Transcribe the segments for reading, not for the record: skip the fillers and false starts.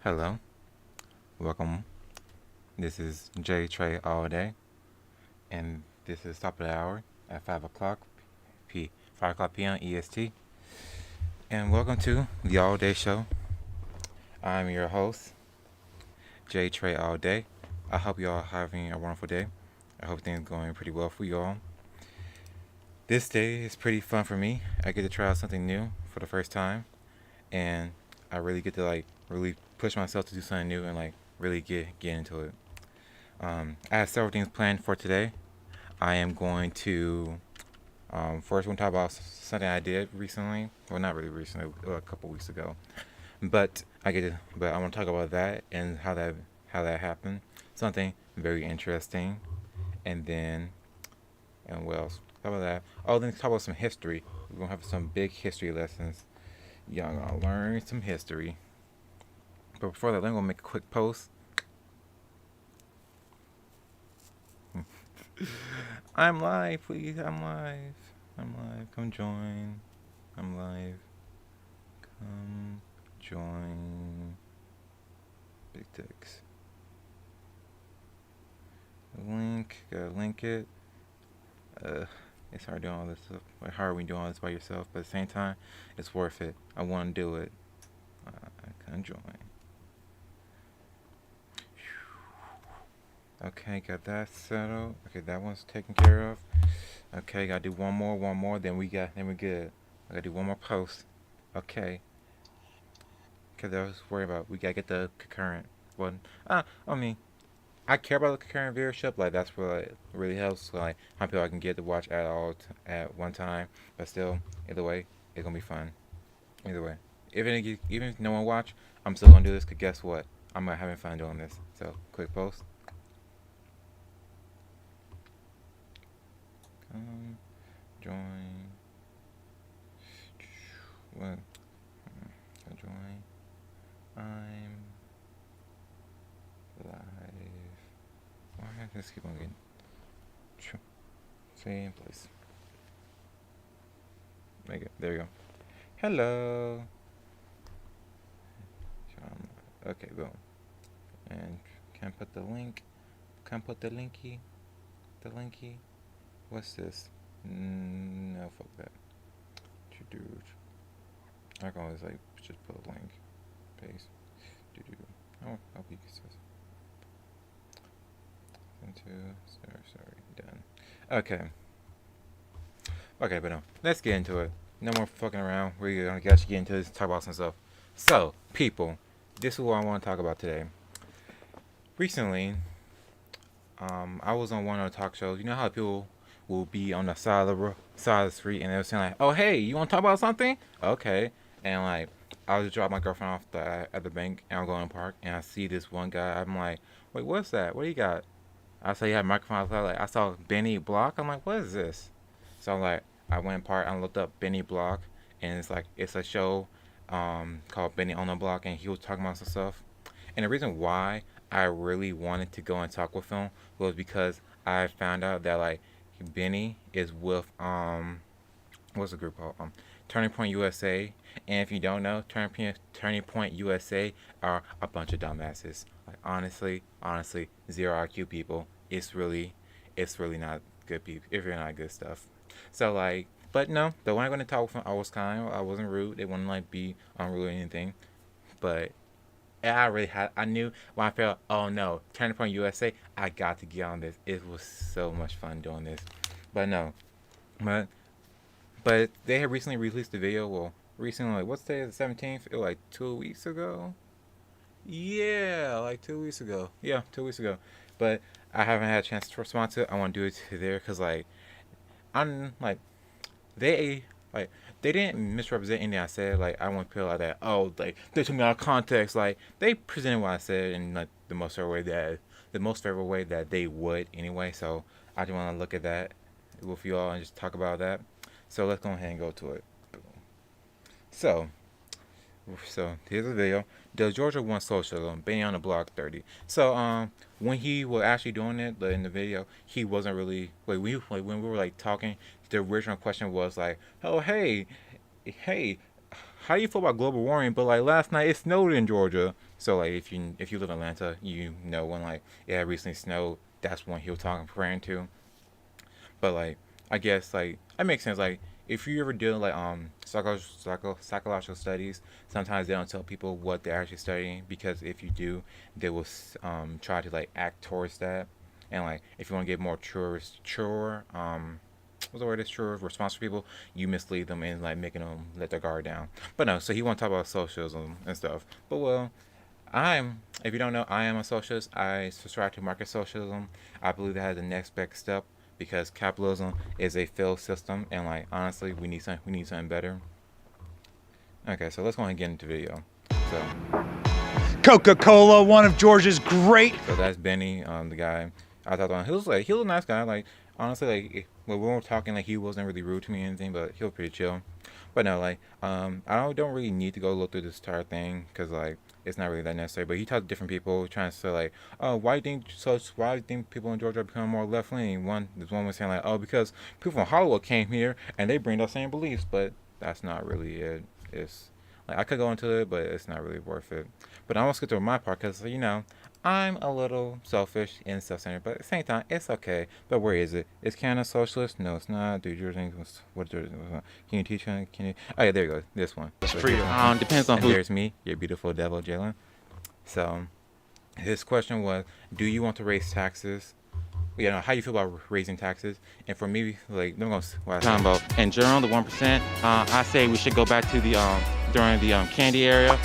Hello, welcome. This is J Trey all day, and this is top of the hour at 5 o'clock 5 o'clock p.m. EST. And welcome to the All Day Show. I'm your host, J Trey all day. I hope you all having a wonderful day. I hope things going pretty well for you all. This day is pretty fun for me. I get to try out something new for the first time, and I really get to really push myself to do something new and really get into it. I have several things planned for today. I am going to first we'll talk about something I did recently. Well, not really recently, a couple weeks ago. But I want to talk about that and how that happened. Something very interesting, and then and what else? How about that? Oh, then talk about some history. We're gonna have some big history lessons. Y'all gonna learn some history. But before that, I'm gonna make a quick post. I'm live, please. I'm live. I'm live. Come join. I'm live. Come join. Big text. Link. Gotta link it. It's hard doing all this stuff. Like, how are we doing all this by yourself? But at the same time, it's worth it. I want to do it. Come join. Okay, got that settled. Okay, that one's taken care of. Okay, gotta do one more. Then we're good. I gotta do one more post. Okay. Okay, that was worried about. We gotta get the concurrent one. I mean, I care about the concurrent viewership. Like that's what really helps. Like how many people I can get to watch at all at one time. But still, either way, it's gonna be fun. Either way, even if no one watch, I'm still gonna do this. Cause guess what? I'm having fun doing this. So quick post. Come join. What? Join. I'm live. Why I just keep on getting same place. Make it. There you go. Hello. Okay, boom. And can I put the link? Can I put the linky? The linky? What's this? No, fuck that. Dude. I can always just put a link. Paste. Oh, I'll be sorry. Done. Okay. Okay, but no. Let's get into it. No more fucking around. We're gonna actually get into this, talk about some stuff. So, people, this is what I want to talk about today. Recently, I was on one of the talk shows. You know how people will be on the side of the street and they'll say like, "Oh, hey, you want to talk about something?" Okay, and I was just drop my girlfriend off at the bank and I'm going to park and I see this one guy. I'm like, "Wait, what's that? What do you got?" I saw you had a microphone. I saw Benny Block. I'm like, "What is this?" So I went in park and looked up Benny Block, and it's a show called Benny on the Block, and he was talking about some stuff. And the reason why I really wanted to go and talk with him was because I found out that Benny is with what's the group called? Turning Point USA. And if you don't know, Turning Point USA are a bunch of dumbasses. Like honestly, zero IQ people. It's really not good people. If you're not good stuff. So but no, the one I'm gonna talk with, I was kind. I wasn't rude. They wouldn't be unruly or anything. But I knew when I felt, oh no, Turning Point USA, I got to get on this. It was so much fun doing this. But no, but but they have recently released a video. Well, recently, what's today? The 17th. It was 2 weeks ago. Yeah, 2 weeks ago. Yeah, 2 weeks ago. But I haven't had a chance to respond to it. I want to do it there because I'm they like they didn't misrepresent anything I said. I want to feel like that. Oh, they took me out of context. They presented what I said in the most favorable way that they would anyway. So I just want to look at that with you all and just talk about that. So let's go ahead and go to it. So here's the video. The Georgia One Socialism, Benny on the Block 30. So when he was actually doing it in the video, he wasn't really when we were talking. The original question was oh hey, how do you feel about global warming? But like last night it snowed in Georgia. So like if you live in Atlanta, you know when like it had recently snowed, that's when he was talking referring to. But like I guess like it makes sense. Like if you ever do like psychological studies, sometimes they don't tell people what they're actually studying because if you do, they will try to like act towards that. And like if you want to get more truer what's the word is true response for people, you mislead them and like making them let their guard down. But no, so he want to talk about socialism and stuff. But well, if you don't know, I am a socialist. I subscribe to market socialism. I believe that has the next best step because capitalism is a failed system, and like honestly, we need something better. Okay, so let's go ahead and get into the video. So Coca-Cola, one of Georgia's great. So that's Benny, the guy. I thought he was a nice guy. Like honestly, like when we were talking, like he wasn't really rude to me or anything, but he was pretty chill. But no, like I don't really need to go look through this entire thing because like it's not really that necessary. But he talked to different people trying to say like, oh, why do you think so? Why do you think people in Georgia are becoming more left leaning? This one was saying like, oh, because people from Hollywood came here and they bring those same beliefs. But that's not really it. It's like I could go into it, but it's not really worth it. But I want to get to my part because I'm a little selfish and self-centered, but at the same time, it's okay. But where is it? Is Canada socialist? No, it's not. Dude, yours ain't. What can you teach? Can you? Oh yeah, there you go. This one. It's freedom. Depends on who. There's me, your beautiful devil, Jalen. So, his question was, do you want to raise taxes? How you feel about raising taxes? And for me, like, I'm gonna what talking about in general, the 1%. I say we should go back to the during the candy era,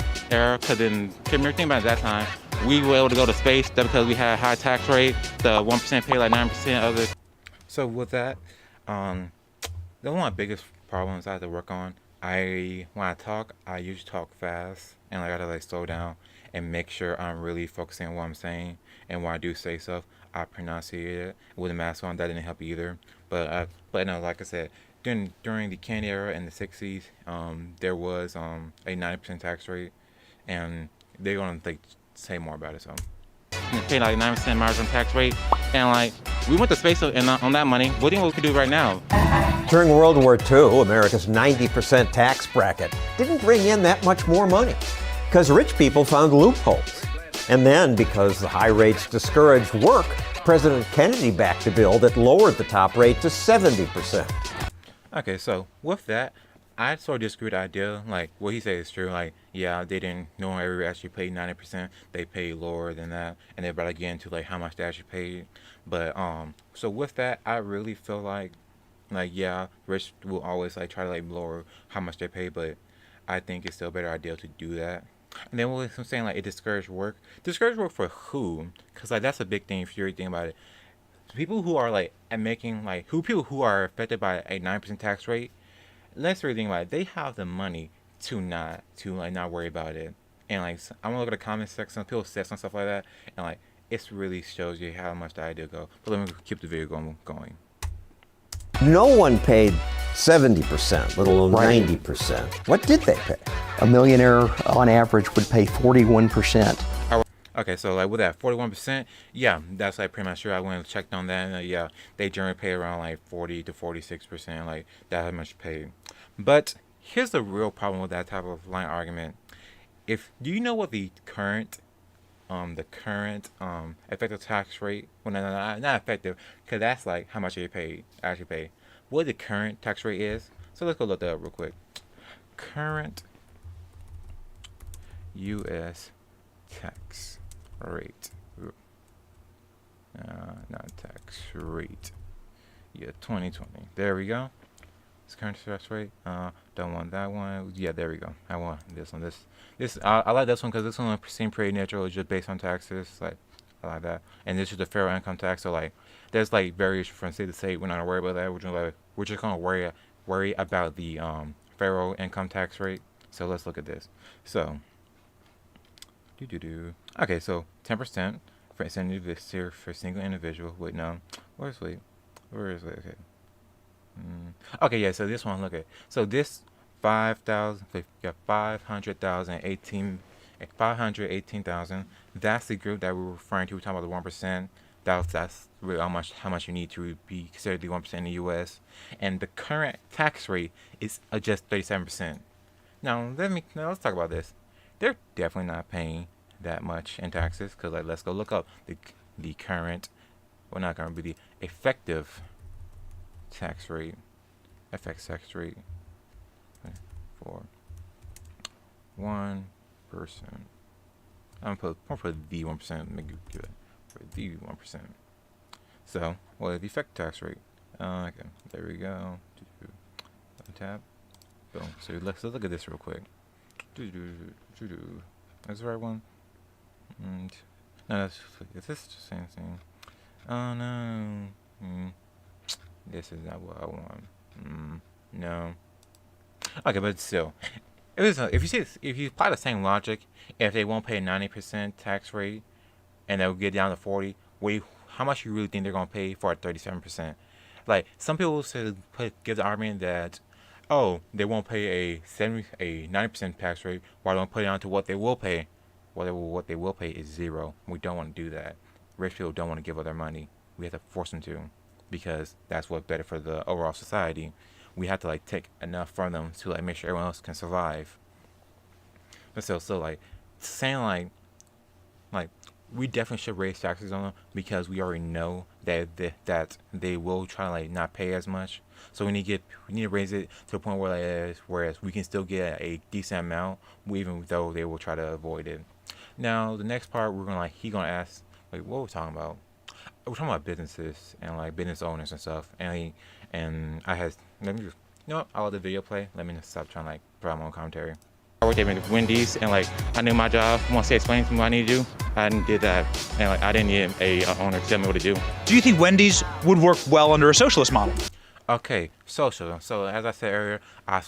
because then think about it, that time we were able to go to space. That because we had a high tax rate. The 1% pay like 9% of it. So with that, one of my biggest problems I have to work on. When I talk, I usually talk fast, and like I gotta like slow down and make sure I'm really focusing on what I'm saying. And when I do say stuff, I pronunciate it with a mask on. That didn't help either. But no, like I said, during the candy era in the 60s, there was a 90% tax rate, and they're gonna say more about it. So pay like 9% marginal tax rate, and like we went to space and on that money. What do you think we could do right now? During World War II, America's 90% tax bracket didn't bring in that much more money because rich people found loopholes. And then, because the high rates discouraged work, President Kennedy backed a bill that lowered the top rate to 70%. Okay, so with that, I sort of disagree with the idea. Like, what he said is true. Like, yeah, they didn't know everybody actually paid 90%. They paid lower than that. And they're about to get into, like, how much they actually paid. But, so with that, I really feel like, yeah, rich will always, like, try to, like, lower how much they pay. But I think it's still a better idea to do that. And then what I'm saying, like, it discouraged work. Discouraged work for who? Because, like, that's a big thing if you really think about it. People who are, like, making, like, people who are affected by a 9% tax rate, let's really think about it. They have the money to not worry about it. And, like, I'm going to look at the comment section. People say some stuff like that. And, like, it really shows you how much the idea go. But let me keep the video going. No one paid 70%, let alone 90%. What did they pay? A millionaire on average would pay 41%. Okay, so like with that 41%, yeah, that's like pretty much sure. I went and checked on that, and yeah, they generally pay around like 40 to 46%, like that much paid. But here's the real problem with that type of line argument. Do you know what the current effective tax rate? Well, no, not effective, because that's like how much actually pay. What the current tax rate is? So let's go look that up real quick. Current U.S. tax rate. Not tax rate. Yeah, 2020. There we go. It's current tax rate. Don't want that one. Yeah, there we go. I want this one. I like this one because this one seems pretty natural. It's just based on taxes. Like, I like that. And this is the federal income tax. So like, there's like variation from state to state. We're not gonna worry about that. We're just gonna worry about the federal income tax rate. So let's look at this. So, okay, so 10% for single individual. Wait, no. Where is it? Okay. Okay, yeah. So this one, look at. So this 518,000. That's the group that we're referring to. We're talking about the 1%. That's really how much you need to be considered the 1% in the U.S. And the current tax rate is just 37%. Now let's talk about this. They're definitely not paying that much in taxes because like let's go look up the current, well not current, but the effective tax rate, FX tax rate for one person. I'm gonna put the 1%. Make it good for the 1%. So what is the effective tax rate? Okay, there we go. Tab. Boom. So let's look at this real quick. That's the right one. No, that's is this the same thing? Oh no. This is not what I want. No. Okay, but still, if you see this, if you apply the same logic, if they won't pay a 90% tax rate and they'll get down to 40, how much you really think they're gonna pay for a 37%? Like some people give the argument that, oh, they won't pay a 90% tax rate, why don't put it down to what they will pay? What they will pay is zero. We don't want to do that. Rich people don't want to give up their money. We have to force them to, because that's what's better for the overall society. We have to like take enough from them to like make sure everyone else can survive. But so like saying like we definitely should raise taxes on them because we already know that they will try to like not pay as much. So we need to raise it to a point whereas we can still get a decent amount, even though they will try to avoid it. Now the next part he's gonna ask like what we're talking about. We're talking about businesses and like business owners and stuff. And I had let me just I'll let the video play. Let me just stop trying to like provide my own commentary. I worked at Wendy's and like I knew my job. Once they explained to me what I need to do, I did that, and like I didn't need a owner to tell me what to do. Do you think Wendy's would work well under a socialist model? Okay, socialism. So as I said earlier, I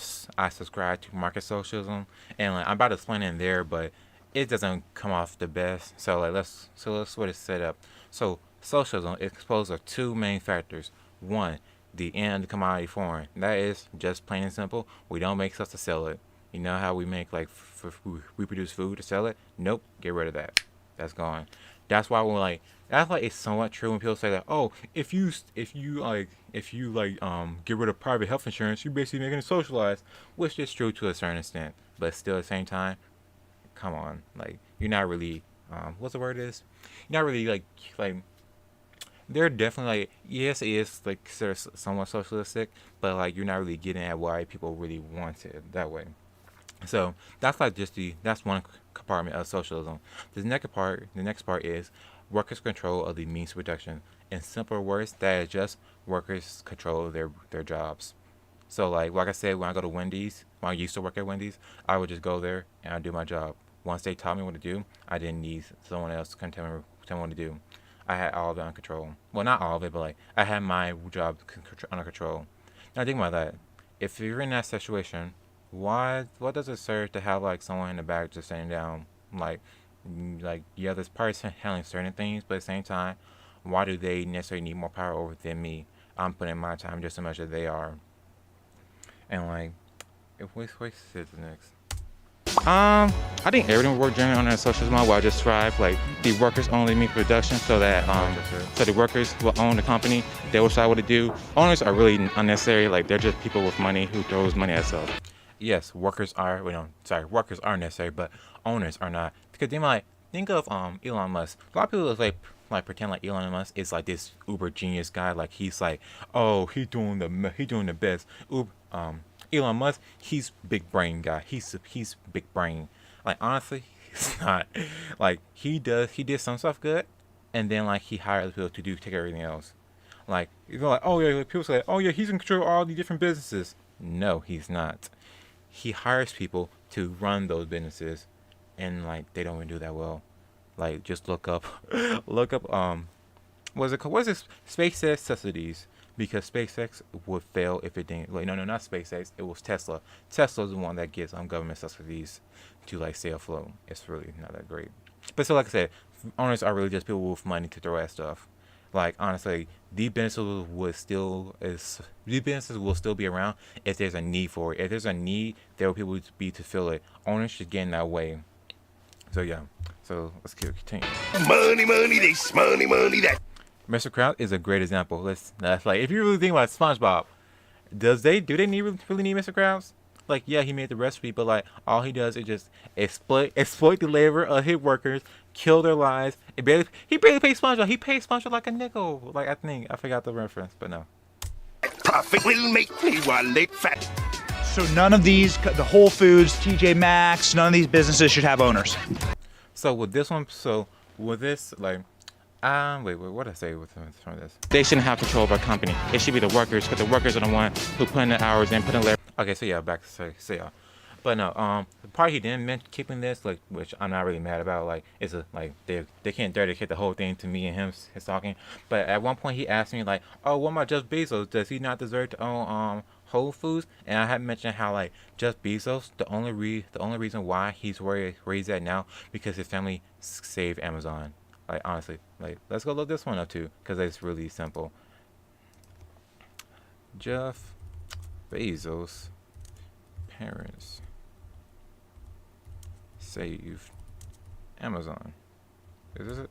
subscribe to market socialism, and like I'm about to explain it in there, but it doesn't come off the best. So like let's what it's set up. So socialism is composed of two main factors. One, the end of the commodity form. That is just plain and simple. We don't make stuff to sell it. You know how we make like we produce food to sell it? Nope, get rid of that. That's gone. That's why that's why it's somewhat true when people say that, oh, if you get rid of private health insurance, you're basically making it socialized, which is true to a certain extent, but still at the same time, come on, like you're not really what's the word is? You're not really like they're definitely like, yes, it is like considered somewhat socialistic, but like you're not really getting at why people really want it that way. So that's like that's one compartment of socialism. The next part is workers' control of the means of production. In simpler words, that is just workers' control of their jobs. So like I said, when I go to Wendy's, when I used to work at Wendy's, I would just go there and I'd do my job. Once they taught me what to do, I didn't need someone else to tell me what to do. I had all of it under control. Well, not all of it, but like I had my job under control. Now think about that. If you're in that situation, what does it serve to have like someone in the back just sitting down, like yeah, this person handling certain things, but at the same time, why do they necessarily need more power over than me? I'm putting my time just as much as they are. And like, what's the next? I think everything worked generally on a socialist model where I just strive like the workers only mean production, so that so the workers will own the company. They will decide what to do. Owners are really unnecessary. Like they're just people with money who throws money at stuff. Yes, workers are necessary, but owners are not. Because they might think of Elon Musk. A lot of people like pretend like Elon Musk is like this uber genius guy. Like he's like, oh, he's doing the best. Elon Musk, he's big brain guy. He's big brain. Like honestly, he's not. Like he did some stuff good, and then like he hired people to take everything else. Like oh yeah, people say, oh yeah, he's in control of all the different businesses. No, he's not. He hires people to run those businesses, and like they don't even do that well. Like just look up what's it called? What's this? SpaceX subsidies. Because SpaceX would fail if it didn't. Like no, not SpaceX. It was Tesla. Tesla's the one that gets government subsidies to like stay afloat. It's really not that great. But so like I said, owners are really just people with money to throw at stuff. Like honestly, these businesses will still be around if there's a need for it. If there's a need, there will people be to fill it. Owners should get in that way. So yeah. So let's continue. Money, this money, that. Mr. Krabs is a great example. That's like if you really think about SpongeBob, do they really need Mr. Krabs? Like, yeah, he made the recipe, but like all he does is just exploit the labor of his workers, kill their lives. He barely pays SpongeBob. He pays SpongeBob like a nickel. Like I forgot the reference, but no. Profit will make me wallet fat. So none of these, the Whole Foods, TJ Maxx, none of these businesses should have owners. So with this, like, wait, what did I say with from this? They shouldn't have control of our company. It should be the workers, because the workers are the ones who put in the hours in, put in labor. Okay, so yeah, back to say yeah. But no, the part he didn't mention keeping this, like, which I'm not really mad about, like, is like they can't dedicate the whole thing to me and his talking. But at one point he asked me like, oh, what about Jeff Bezos? Does he not deserve to own Whole Foods? And I had mentioned how like Jeff Bezos, the only reason why he's where he's at now because his family saved Amazon. Like honestly, like let's go look this one up too, because it's really simple. Jeff Bezos' parents saved Amazon. Is this it?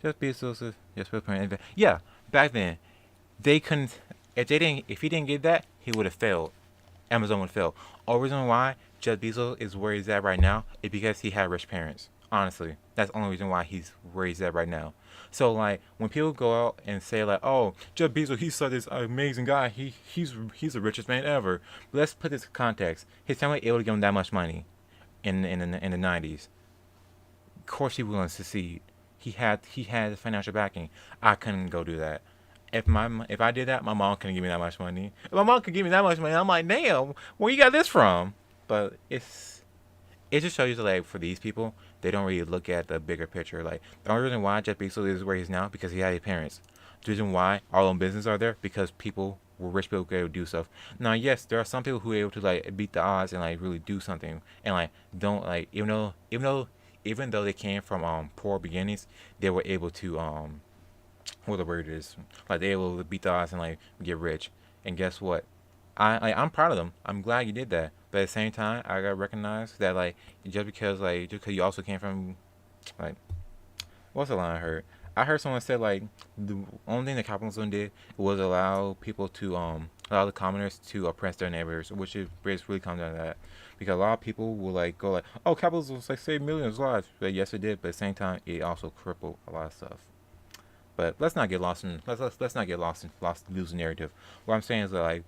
Jeff Bezos' parents. Yeah, back then they couldn't. If he didn't get that, he would have failed. Amazon would fail. Only reason why Jeff Bezos is where he's at right now is because he had rich parents. Honestly, that's the only reason why he's where he's at right now. So like when people go out and say like, "Oh, Jeff Bezos, he's such this amazing guy. He's the richest man ever." But let's put this in context. His family able to give him that much money in the 90s. Of course, he was going to succeed. He had the financial backing. I couldn't go do that. If I did that, my mom couldn't give me that much money. If my mom could give me that much money, I'm like, damn, where you got this from? But it just shows you that, like, for these people, they don't really look at the bigger picture. Like, the only reason why Jeff Bezos is where he's now because he had his parents. The reason why all own business are there because rich people were able to do stuff. Now, yes, there are some people who are able to like beat the odds and like really do something and like don't like even though they came from poor beginnings, they were able to what the word is, like they able to beat the odds and like get rich. And guess what? I'm proud of them. I'm glad you did that. But at the same time, I gotta recognize that like just because you also came from like what's the line I heard? I heard someone say like the only thing that capitalism did was allow people to allow the commoners to oppress their neighbors, which is really comes down to that. Because a lot of people will like go like, oh, capitalism like saved millions of lives. But yes, it did. But at the same time, it also crippled a lot of stuff. But let's not get lost in lose narrative. What I'm saying is that like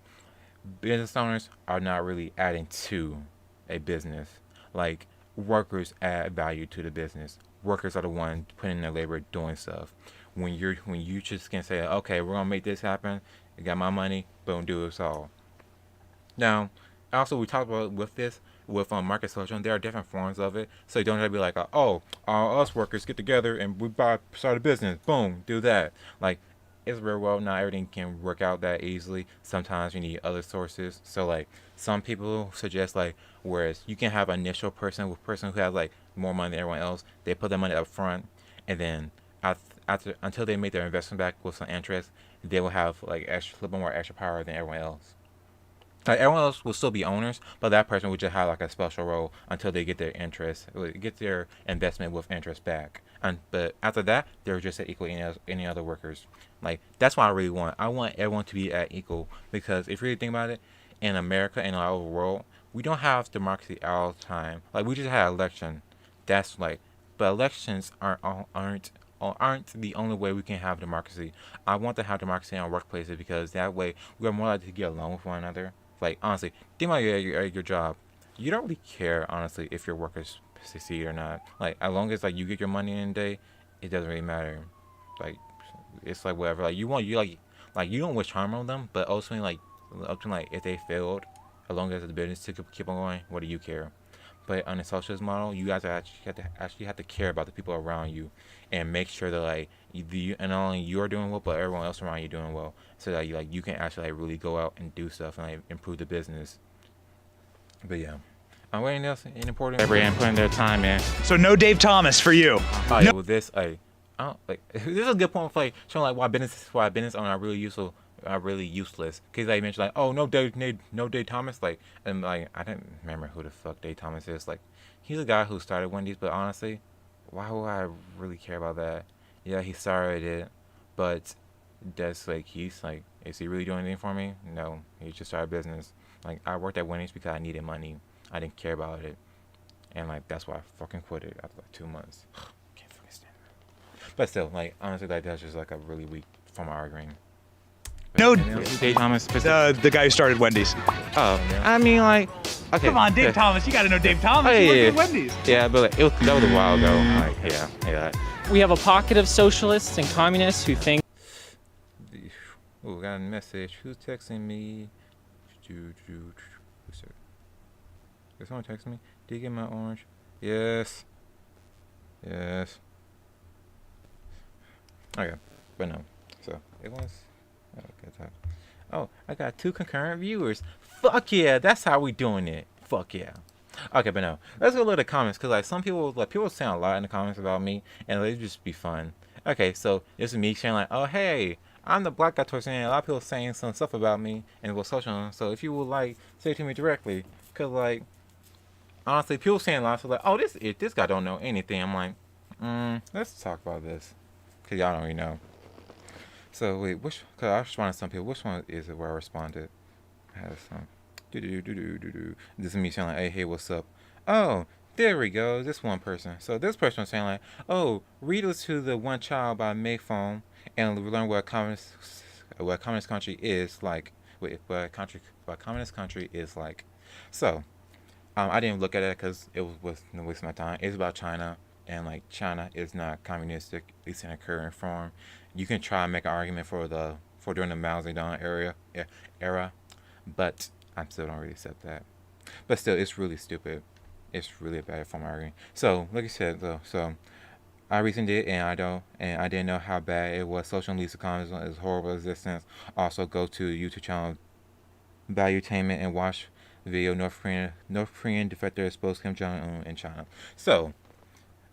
business owners are not really adding to a business. Like workers add value to the business. Workers are the ones putting in their labor doing stuff. When you just can say, okay, we're gonna make this happen. I got my money, boom, do it all. Now, also we talked about with market social, there are different forms of it. So you don't have to be like, us workers get together and we start a business, boom, do that. Like it's real well, not everything can work out that easily. Sometimes you need other sources. So like some people suggest like, whereas you can have an initial person who has like more money than everyone else, they put their money up front, and then after until they make their investment back with some interest, they will have like a little bit more extra power than everyone else. Like everyone else will still be owners, but that person would just have like a special role until they get their investment with interest back. But after that, they're just at equal any other workers. Like that's what I really want. I want everyone to be at equal, because if you really think about it, in America and all over the world, we don't have democracy all the time. Like we just had an election. That's like, but elections aren't the only way we can have democracy. I want to have democracy in our workplaces because that way we are more likely to get along with one another. Like honestly, think about your job. You don't really care honestly if your workers succeed or not. Like as long as like you get your money in a day, it doesn't really matter. Like it's like whatever. Like you don't wish harm on them, but ultimately like up to like if they failed, as long as the business keep on going, what do you care? But on a socialist model, you guys actually have to care about the people around you and make sure that like and not only you're doing well, but everyone else around you doing well, so that you can actually like really go out and do stuff and like improve the business. But yeah, anything else important? And putting their time in. So no Dave Thomas for you. Oh yeah, with this, I don't like this is a good point for like showing like why business owners are really useful. Are really useless, because I mentioned like, oh, no Dave Thomas, like, and like I didn't remember who the fuck Dave Thomas is. Like he's a guy who started Wendy's, but honestly, why would I really care about that? Yeah, he started it, but that's like he's like, is he really doing anything for me? No, he just started a business. Like I worked at Wendy's because I needed money. I didn't care about it, and like that's why I fucking quit it after like 2 months. Can't fucking stand it. But still, like honestly, like that's just like a really weak form of arguing. No, Dave Thomas. the guy who started Wendy's. Oh, I mean, like, okay. Come on, Dave yeah. Thomas. You got to know Dave Thomas. Oh, He worked yeah. at Wendy's. Yeah, but like, that was a while ago. Like, yeah. We have a pocket of socialists and communists who think Oh, got a message. Who's texting me? Did someone text me? Did you get my orange? Yes. Yes. Okay, but no. So it was. Okay, oh, I got 2 concurrent viewers. Fuck yeah, that's how we doing it. Fuck yeah. Okay, but no. Let's go look at the comments because like some people saying a lot in the comments about me, and they just be fun. Okay, so this is me saying like, oh hey, I'm the black guy towards the end. A lot of people saying some stuff about me and it was social. So if you would like say it to me directly, cause like honestly, people saying a lot of stuff like, oh this guy don't know anything. I'm like, let's talk about this, cause y'all don't really know. So wait, cause I responded to some people. Which one is it where I responded? I had some. This is me saying like, hey, what's up? Oh, there we go. This one person. So this person was saying like, oh, read us to the One Child by Mayphone and learn what a communist country is like. What a communist country is like. So, I didn't look at it because it was no waste of my time. It's about China, and like China is not communistic, at least in a current form. You can try and make an argument for during the Mao Zedong era, but I still don't really accept that. But still, it's really stupid. It's really a bad form of arguing. So, like I said, though, so I recently did, and I didn't know how bad it was. Social media communism is horrible existence. Also, go to the YouTube channel Valuetainment and watch the video North Korean defector exposed Kim Jong-un in China. So,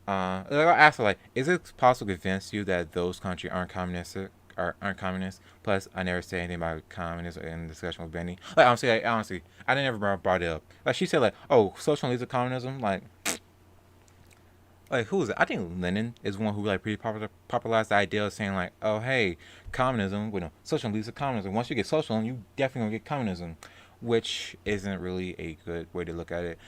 I asked her, like, is it possible to convince you that those countries aren't communistic? Aren't communist? Plus, I never said anything about communism in the discussion with Benny. Like, honestly, I never brought it up. Like, she said, like, oh, socialism, communism, like who is it? I think Lenin is one who like pretty popularized the idea of saying like, oh hey, communism, socialism leads to communism. Once you get socialism, you definitely gonna get communism, which isn't really a good way to look at it.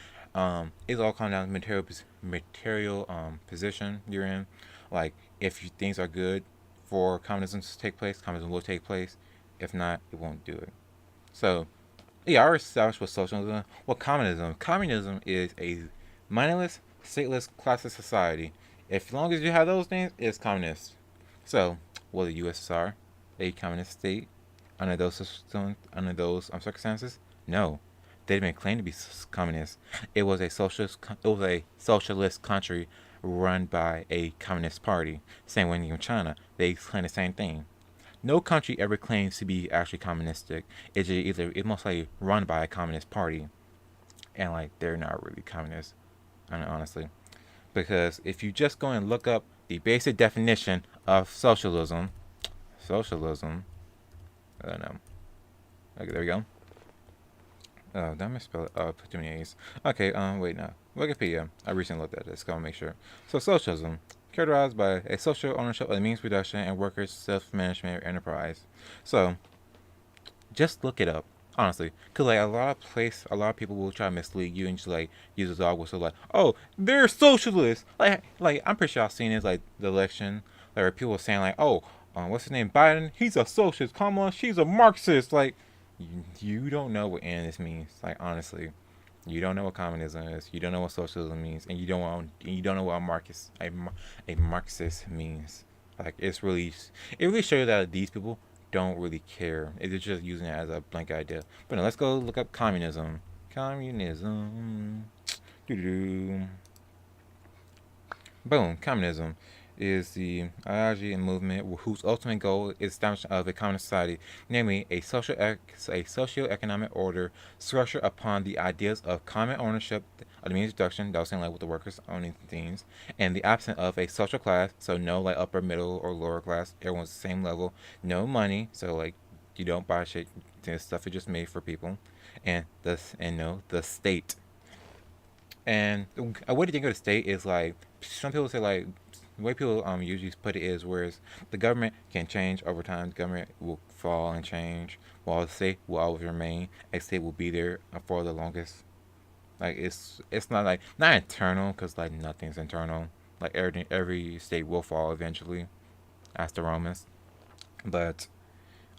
It's all comes down to material position you're in. Like if things are good for communism to take place, communism will take place. If not, it won't do it. So yeah, I already established what socialism. Well, communism is a mindless, stateless, classless society. As long as you have those things, it's communist. So, was the USSR a communist state under those circumstances? No, they didn't claim to be communist. It was a socialist country run by a communist party. Same way in China, they claim the same thing. No country ever claims to be actually communistic. It's most likely run by a communist party, and like they're not really communist. Honestly, because if you just go and look up the basic definition of socialism, I don't know. Okay, there we go. Oh, did I misspell it? Oh, put too many A's. Okay, wait, no. Wikipedia. I recently looked at this. Gotta make sure. So, socialism, characterized by a social ownership of the means production and workers' self-management enterprise. So, just look it up. Honestly, cause like a lot of people will try to mislead you and just like use a dog whistle like, oh, they're socialists. Like I'm pretty sure I've seen this like the election, like where people were saying like, oh, what's his name, Biden? He's a socialist. Kamala, she's a Marxist. Like, you don't know what any of this means. Like honestly, you don't know what communism is. You don't know what socialism means, and you don't know what a Marxist means. Like it really shows you that these people don't really care. They're just using it as a blank idea. But no, let's go look up communism. Communism. Boom. Communism is the ideology and movement whose ultimate goal is establishment of a common society, namely a socio-economic order structured upon the ideas of common ownership of the means of production, that was saying like with the workers owning things, and the absence of a social class, so no like upper, middle, or lower class, everyone's the same level, no money, so like you don't buy shit, this stuff is just made for people, and the state. And a way to think of the state is like, some people say like, the way people usually put it is, whereas the government can change over time, the government will fall and change, while the state will always remain. A state will be there for the longest. Like it's not like not internal, because like nothing's internal. Like every state will fall eventually. Ask the Romans. But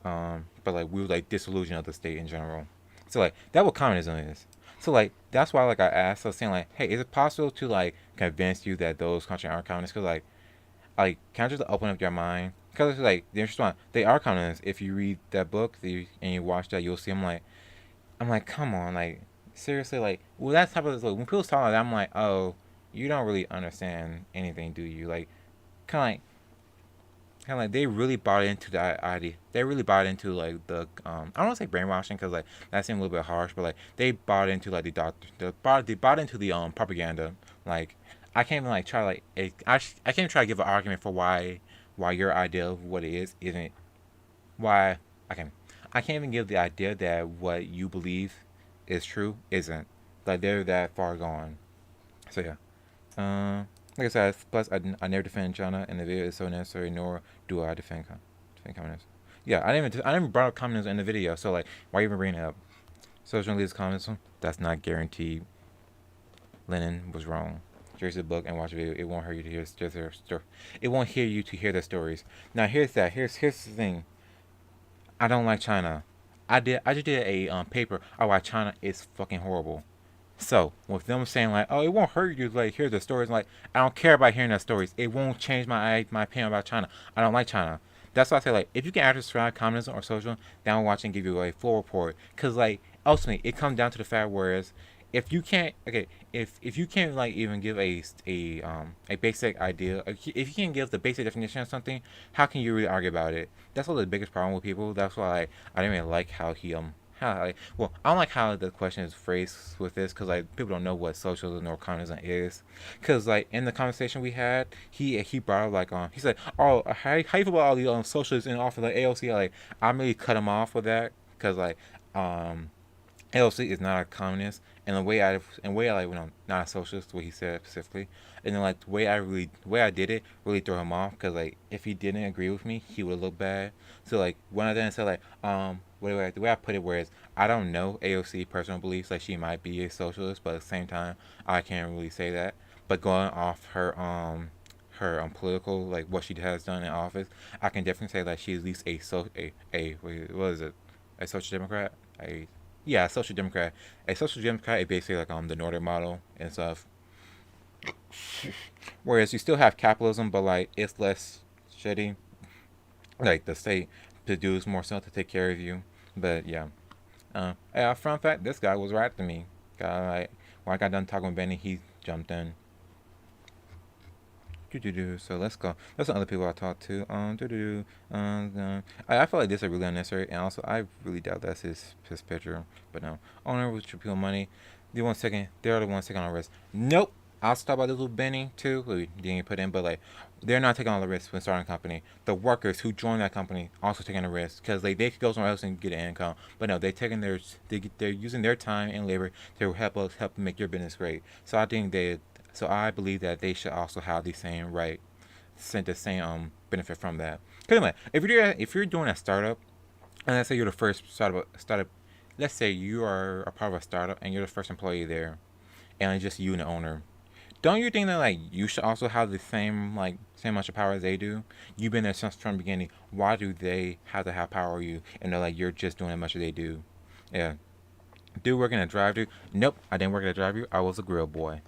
like we were like disillusion of the state in general. So like that's what communism is. So like that's why like I asked, I was saying like, hey, is it possible to like convince you that those countries aren't communist? Because like can I just open up your mind? Because like the interesting one, they are communists. If you read that book and you watch that, you'll see. I'm like, come on, like seriously, like well that's type of like, when people talk like that, I'm like, oh, you don't really understand anything, do you? Like kind of like they really bought into the idea. They really bought into like the I don't want to say brainwashing, because like that seemed a little bit harsh, but like they bought into like the doctor. They bought into the propaganda. Like I can't even like try like I can't even try to give an argument for why your idea of what it is isn't why I can't even give the idea that what you believe is true isn't, like they're that far gone. So yeah. Like I said, plus I never defend China, and the video is so necessary, nor do I defend communism. Yeah, I didn't brought up communism in the video, so like, why even bring it up? Social leads communism? That's not guaranteed. Lenin was wrong. Here's the book and watch the video. It won't hurt you to hear their story. It won't hear you to hear their stories. Now here's the thing. I don't like China. I just did a paper on why China is fucking horrible. So with them saying like, oh, it won't hurt you to like hear the stories, like I don't care about hearing the stories. It won't change my opinion about China. I don't like China. That's why I say like, if you can actually describe communism or socialism, then I'll watch and give you a full report. Cause like ultimately it comes down to the fact whereas if you can't if you can't like even give a basic idea, if you can't give the basic definition of something, how can you really argue about it? That's one of the biggest problem with people. That's why I didn't really like how he well, I don't like how the question is phrased with this, because like people don't know what socialism or communism is. Because like in the conversation we had, he brought up like he said, oh, how you feel about all the socialists in office like AOC? Like I really cut him off with that, because like AOC is not a communist, and the way I like not a socialist, what he said specifically, and then like the way I did it really threw him off, because like if he didn't agree with me, he would look bad. So like when I then said like the way I put it, whereas I don't know AOC personal beliefs, like she might be a socialist, but at the same time I can't really say that. But going off her political, like what she has done in office, I can definitely say that she's at least what is it, a social democrat, a social democrat. A social democrat is basically like the Nordic model and stuff. Whereas you still have capitalism, but like it's less shitty. Like the state produce more stuff to take care of you. But yeah. Fun fact, this guy was right after me. Like when I got done talking with Benny, he jumped in. So let's go. There's some other people I talked to. I feel like this is really unnecessary, and also I really doubt that's his picture. But no, owner with people money. They're the 1 second on the risk. Nope. I'll stop by this little Benny too, who didn't put in, but like they're not taking all the risks when starting a company. The workers who join that company also taking the risk, because they could go somewhere else and get an income, but no, they're using their time and labor to help make your business great. So I believe that they should also have the same benefit from that. Cause anyway, if you're doing a startup, and let's say you're the first startup, let's say you are a part of a startup and you're the first employee there, and it's just you and the owner. Don't you think that like you should also have the same much of power as they do? You've been there since from the beginning. Why do they have to have power over you? And they're like, you're just doing as much as they do. Yeah. Dude working at drive-thru? Nope, I didn't work at a drive-thru. I was a grill boy.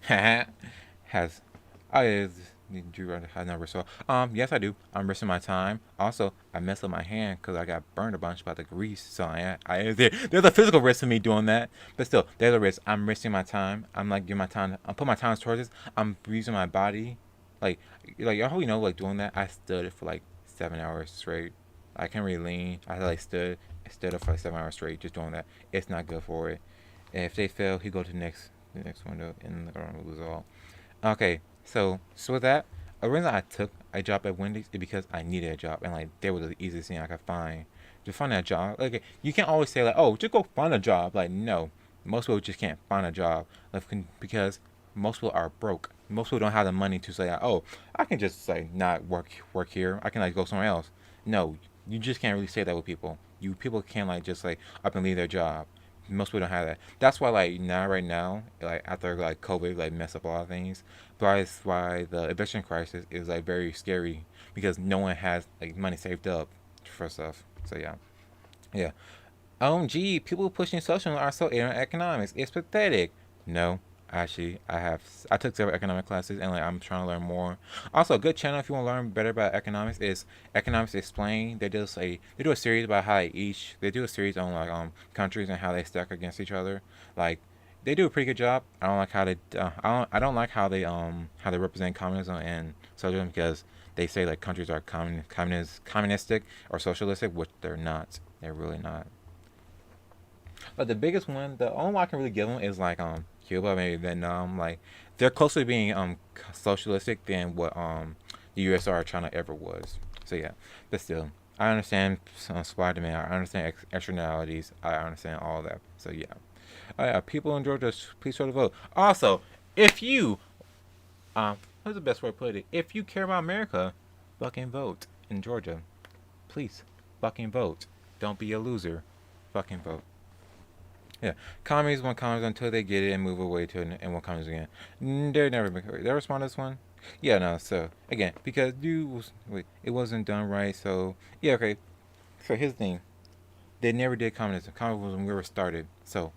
Do you have no risk? Yes, I do. I'm risking my time. Also, I messed up my hand because I got burned a bunch by the grease. So there's a physical risk to me doing that. But still, there's a risk. I'm risking my time. I'm like giving my time. I'm putting my time towards this. I'm using my body. Like I hope you know, like doing that. I stood for like 7 hours straight. I can't really lean. I like stood up for like 7 hours straight just doing that. It's not good for it. And if they fail, he go to the next window and lose all. Okay. So with that, the reason I took a job at Wendy's is because I needed a job, and like they were the easiest thing I could find. To find that job, like you can't always say like, oh, just go find a job. Like no, most people just can't find a job, like, because most people are broke. most people don't have the money to say, oh, I can just like not work here. I can like go somewhere else. No, you just can't really say that with people. People can't like just like up and leave their job. Most people don't have that. That's why like now right now like after like COVID like messed up a lot of things. That's why the eviction crisis is like very scary because no one has like money saved up for stuff. So yeah, yeah. OMG, people pushing social are so ignorant economics. It's pathetic. No, actually, I took several economic classes and like I'm trying to learn more. Also, a good channel if you want to learn better about economics is Economics Explained. They do a series about how they do a series on like countries and how they stack against each other. Like they do a pretty good job. I don't like how they I don't like how they represent communism and socialism because they say like countries are communistic or socialistic, which they're not. They're really not. But the biggest one, the only one I can really give them is like Cuba, maybe Vietnam. Like they're closer to being socialistic than what the USR China ever was. So yeah, but still, I understand supply demand. I understand externalities. I understand all that. So yeah, people in Georgia, please show the vote. Also, if you what's the best way to put it? If you care about America, fucking vote in Georgia. Please, fucking vote. Don't be a loser. Fucking vote. Yeah, commies want commies until they get it and move away to it and want commies again. They're never been. They respond to this one. Yeah, no. So again, because it wasn't done right. So yeah, okay. So here's the thing. They never did communism. Communism was when we were started. So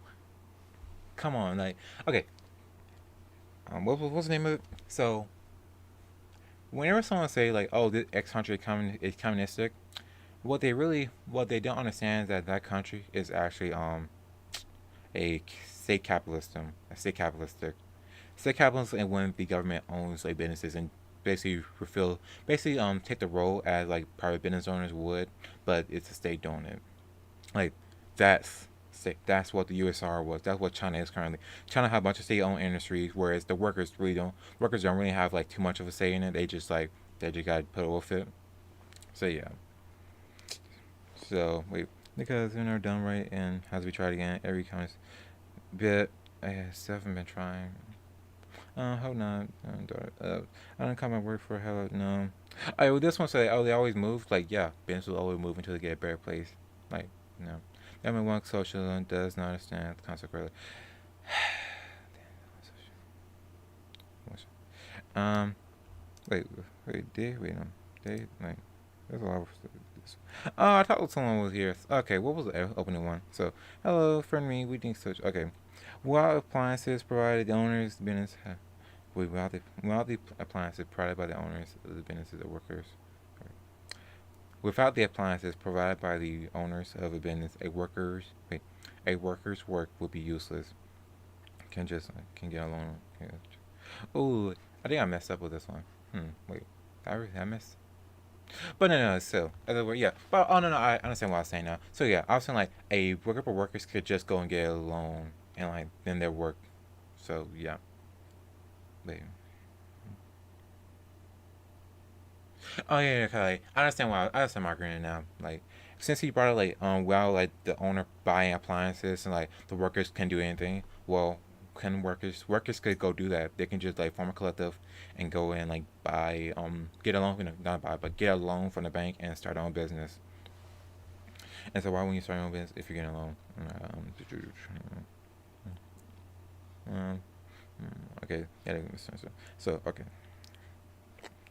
come on, like okay. What's the name of it? So whenever someone say like, oh, this X country is communistic, what they don't understand is that that country is actually a state capitalism, a state capitalistic. State capitalism and when the government owns like businesses and basically take the role as like private business owners would, but it's a state doing it. Like that's that's what the USR was. That's what China is currently. China have a bunch of state-owned industries, whereas the workers don't really have like too much of a say in it. They just got to put up with it. So yeah. So wait, because they're never done right and has to be tried again every kind of bit. I still haven't been trying. Hold on. I don't come and work for hell. No. Well, this one say, oh, they always move. Like, yeah, business will always move until they get a better place. Like, no. Everyone wants socialism does not understand the concept clearly. Wait, no. They, like, there's a lot of oh, I thought someone was here. Okay, what was the opening one? So, hello, friend me, we think such. Okay. While appliances provided the owners, business. Without the appliances provided by the owners, the businesses or workers. Without the appliances provided by the owners of a business, a worker's work would be useless. Can get along. Oh, I think I messed up with this one. Wait, I messed. But no. So, other word, yeah. But oh no, I understand what I was saying now. So yeah, I was saying like a group of workers could just go and get a loan and like then their work. So yeah. Wait. Oh yeah, okay. I understand why. I understand my agreement now. Like since he brought it like well like the owner buying appliances and like the workers can do anything. Well, can workers could go do that. They can just like form a collective and go and like buy get a loan, not buy but get a loan from the bank and start their own business. And so why wouldn't you start your own business if you're getting a loan? Okay, yeah. So okay.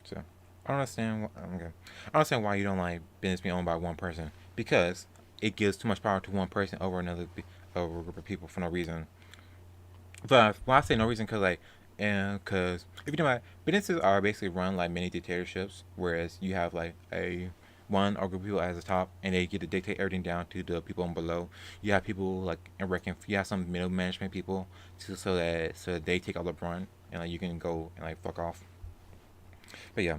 So I don't understand. Okay, I understand why you don't like business being owned by one person because it gives too much power to one person over over a group of people for no reason. But when I say no reason, because like, and because if you know about businesses are basically run like mini dictatorships, whereas you have like a one or group of people at the top, and they get to dictate everything down to the people below. You have people like you have some middle management people, so that they take all the brunt, and like you can go and like fuck off. But yeah,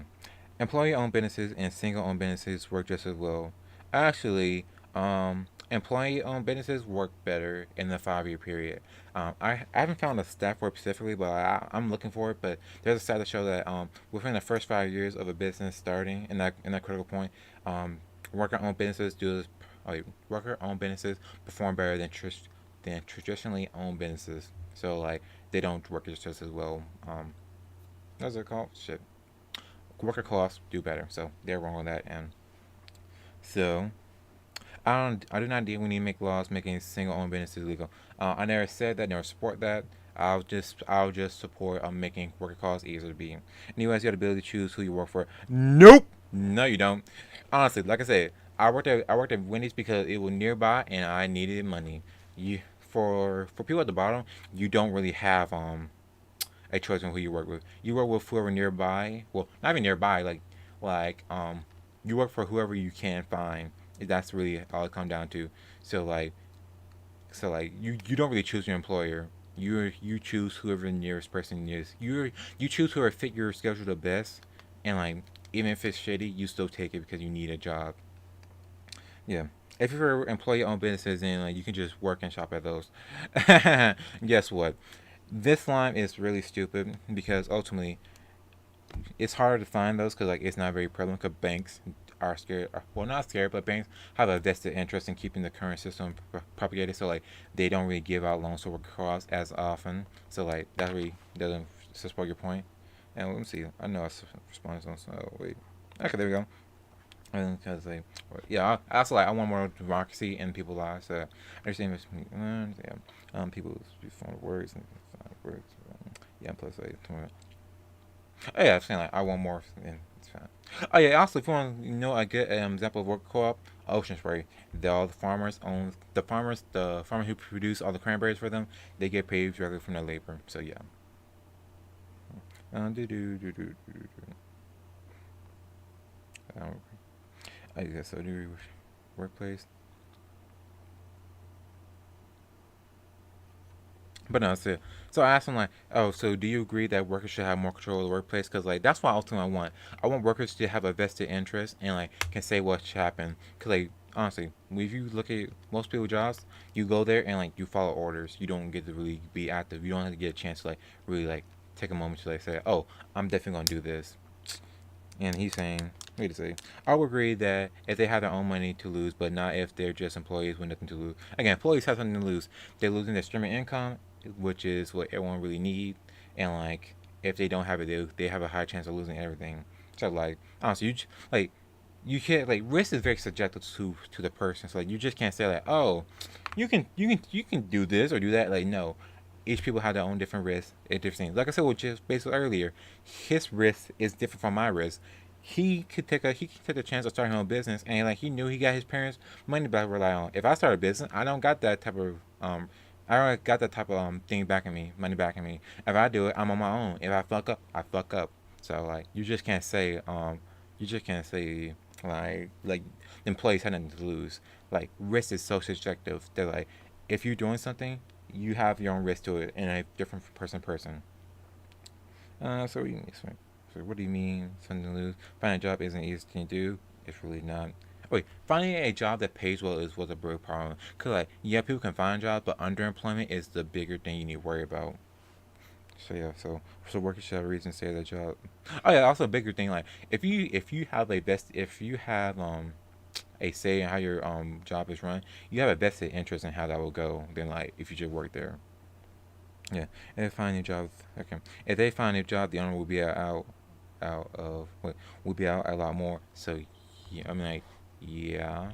employee-owned businesses and single-owned businesses work just as well. Actually, employee-owned businesses work better in the 5-year period. I haven't found a stat for it specifically, but I'm looking for it. But there's a stat to show that within the first 5 years of a business starting in that critical point, worker-owned businesses worker-owned businesses perform better than traditionally owned businesses. So like they don't work just as well. What's it called? Shit. Worker co-ops do better. So they're wrong on that. And so I do not think we need to make laws making single-owned businesses legal. I never said that. Never support that. I'll just support making worker calls easier to be. And you guys got the ability to choose who you work for. Nope. No, you don't. Honestly, like I said, I worked at Wendy's because it was nearby and I needed money. You for people at the bottom, you don't really have a choice on who you work with. You work with whoever nearby. Well, not even nearby. Like you work for whoever you can find. That's really all it comes down to. So like you don't really choose your employer. You choose whoever the nearest person is. You choose whoever fit your schedule the best, and like even if it's shitty, you still take it because you need a job. Yeah. If you're employee-owned businesses, then like you can just work and shop at those. Guess what? This line is really stupid because ultimately it's hard to find those because like it's not very prevalent because banks are scared, well not scared, but banks have a vested interest in keeping the current system propagated, so like they don't really give out loans to work across as often, so like that really doesn't support your point. And let me see, I know I responded on, so wait, okay, there we go. And because like yeah, I also like I want more democracy in people's lives, so I understand yeah, people form words and words, yeah, plus like oh yeah, I'm saying like I want more. And it's fine. Oh yeah, also if you want to know a good example of work co-op, Ocean Spray. All the farmers own the farmers who produce all the cranberries for them. They get paid directly from their labor. So yeah. I guess so. Do workplace. But no, so I asked him like, oh, so do you agree that workers should have more control of the workplace? Because like that's what ultimately I want. I want workers to have a vested interest and like can say what should happen. Because like honestly, if you look at most people's jobs, you go there and like you follow orders. You don't get to really be active. You don't have to get a chance to like really like take a moment to like say, oh, I'm definitely gonna do this. And he's saying, wait a second. I would agree that if they have their own money to lose, but not if they're just employees with nothing to lose. Again, employees have something to lose. They're losing their streaming income, which is what everyone really needs. And like, if they don't have it, they have a high chance of losing everything. So like, honestly, like, you can't like risk is very subjective to the person. So like, you just can't say like, oh, you can do this or do that. Like, no, each people have their own different risks and different things. Like I said with just basically earlier, his risk is different from my risk. He could take a chance of starting his own business, and like he knew he got his parents' money back to rely on. If I start a business, I don't got that type of I don't got that type of thing backing me, money backing me. If I do it, I'm on my own. If I fuck up, I fuck up. So like you just can't say like the employees had nothing to lose. Like risk is so subjective. They're like if you're doing something, you have your own risk to it, and a different person to person. So what do you mean something to lose? Finding a job isn't easy to do. It's really not. Wait, finding a job that pays well is was a big problem. Cause like yeah, people can find jobs, but underemployment is the bigger thing you need to worry about. So yeah, so workers should have a reason to stay at their job. Oh yeah, also a bigger thing like if you have if you have a say in how your job is run, you have a vested interest in how that will go than like if you just work there. Yeah, if they find a new job, okay. If they find a new job, the owner will be out of what will be out a lot more. So yeah, I mean like yeah,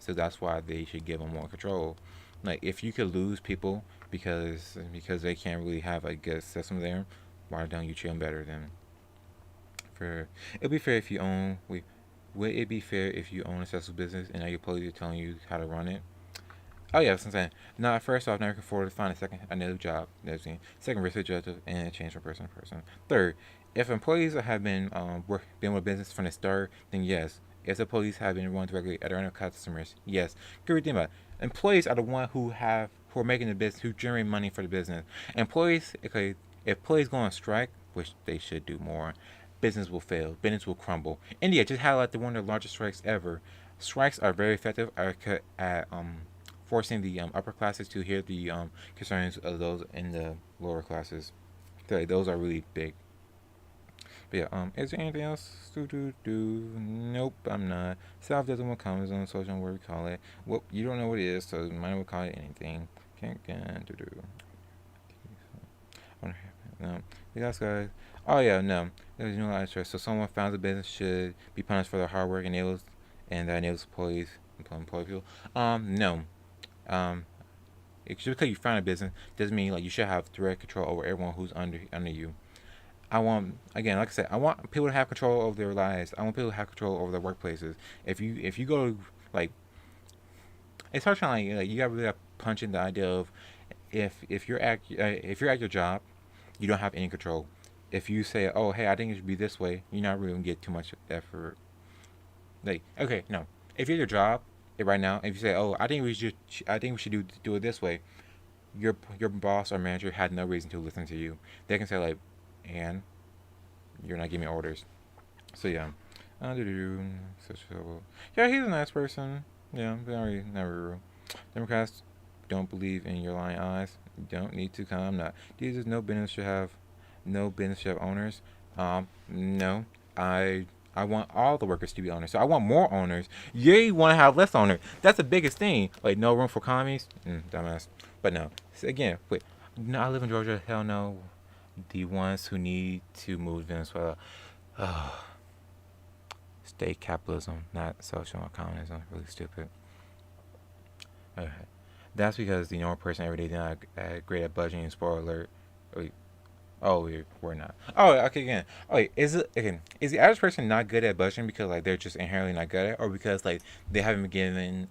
so that's why they should give them more control. Like if you could lose people because they can't really have a good system there, why don't you treat them better than for? It'd be fair if you own. Would it be fair if you own a successful business and now your police are telling you how to run it? Oh yeah, that's what I'm saying. Now, first off, never can afford to find another job. That's me. Second, risk adjusted and change from person to person. Third, if employees have been with business from the start, then yes. If the police have been run directly at their own customers, yes. Good thing about it. Employees are the one who are making the business, who generate money for the business. Employees, okay, if employees go on strike, which they should do more, business will fail. Business will crumble. India just had like one of the largest strikes ever. Strikes are very effective at forcing the upper classes to hear the concerns of those in the lower classes. So like, those are really big. But yeah, is there anything else? Nope, I'm not. South doesn't want comments on social where we call it. Well, you don't know what it is, so might as well call it anything. Can't do. No. The guys. Oh yeah, no. There's no stress. So someone founds a business should be punished for their hard work and that enables employ people. No. Um, just because you found a business doesn't mean like you should have direct control over everyone who's under you. I want again, like I said, I want people to have control over their lives. I want people to have control over their workplaces. If you go like, it's hard to like you got really punch in the idea of if you're at your job, you don't have any control. If you say, oh hey, I think it should be this way, you're not really gonna get too much effort. Like okay, no, if you're at your job right now, if you say, oh I think we should do it this way, your boss or manager had no reason to listen to you. They can say like, and you're not giving me orders. So yeah, yeah, he's a nice person. Yeah, very never rude. Democrats don't believe in your lying eyes. You don't need to come. Not Jesus. No business should have owners. No, I want all the workers to be owners. So I want more owners. You want to have less owners. That's the biggest thing. Like no room for commies. Dumbass. But no. So again, wait. No, I live in Georgia. Hell no. The ones who need to move to Venezuela. State capitalism, not social communism. Really stupid. Okay. That's because the normal person every day is not great at budgeting. Spoiler alert. We're not. Oh, okay, again. Oh, wait, is the average person not good at budgeting because like they're just inherently not good at it, or because like they haven't been given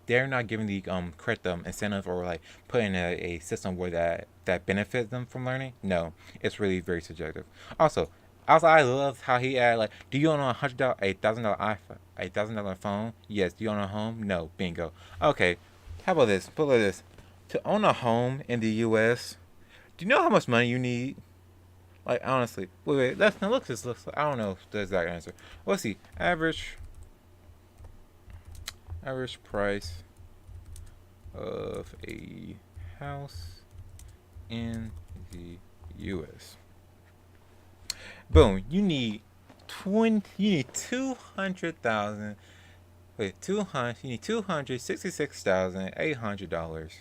they're not given the correct incentive or like put in a system where that benefits them from learning? No, it's really very subjective. Also, I love how he added like, do you own $1,000 phone? Yes. Do you own a home? No. Bingo. Okay. How about this? Put like this: to own a home in the U.S., do you know how much money you need? Like honestly, wait. Let's now look this. Looks. I don't know the exact answer. Let's see. Average price of a house in the U.S. Boom. You need 200,000. Wait, 200. You need $266,800.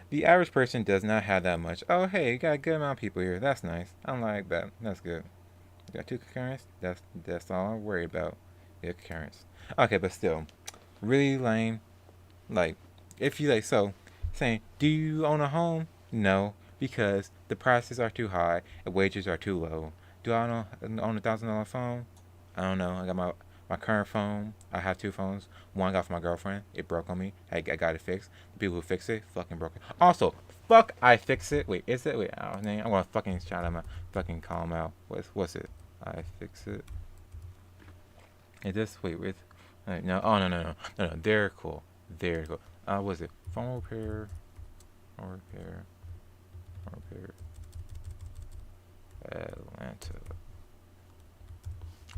The average person does not have that much. Oh, hey, you got a good amount of people here. That's nice. I like that. That's good. You got 2 concurrents? That's all I'm worried about. Yeah, concurrents. Okay, but still, really lame. Like, if you like, so saying, do you own a home? No, because the prices are too high and wages are too low. Do I own $1,000 phone? I don't know. I got my current phone. I have 2 phones. One I got for my girlfriend. It broke on me. I got it fixed. The people who fix it fucking broke it. Also, fuck I fix it. Wait, is it? Wait, I'm gonna fucking shout him out. Fucking call him out. What's it? I fix it. Is this? Wait. No. Oh no. They're cool. What's it? Phone repair. Atlanta.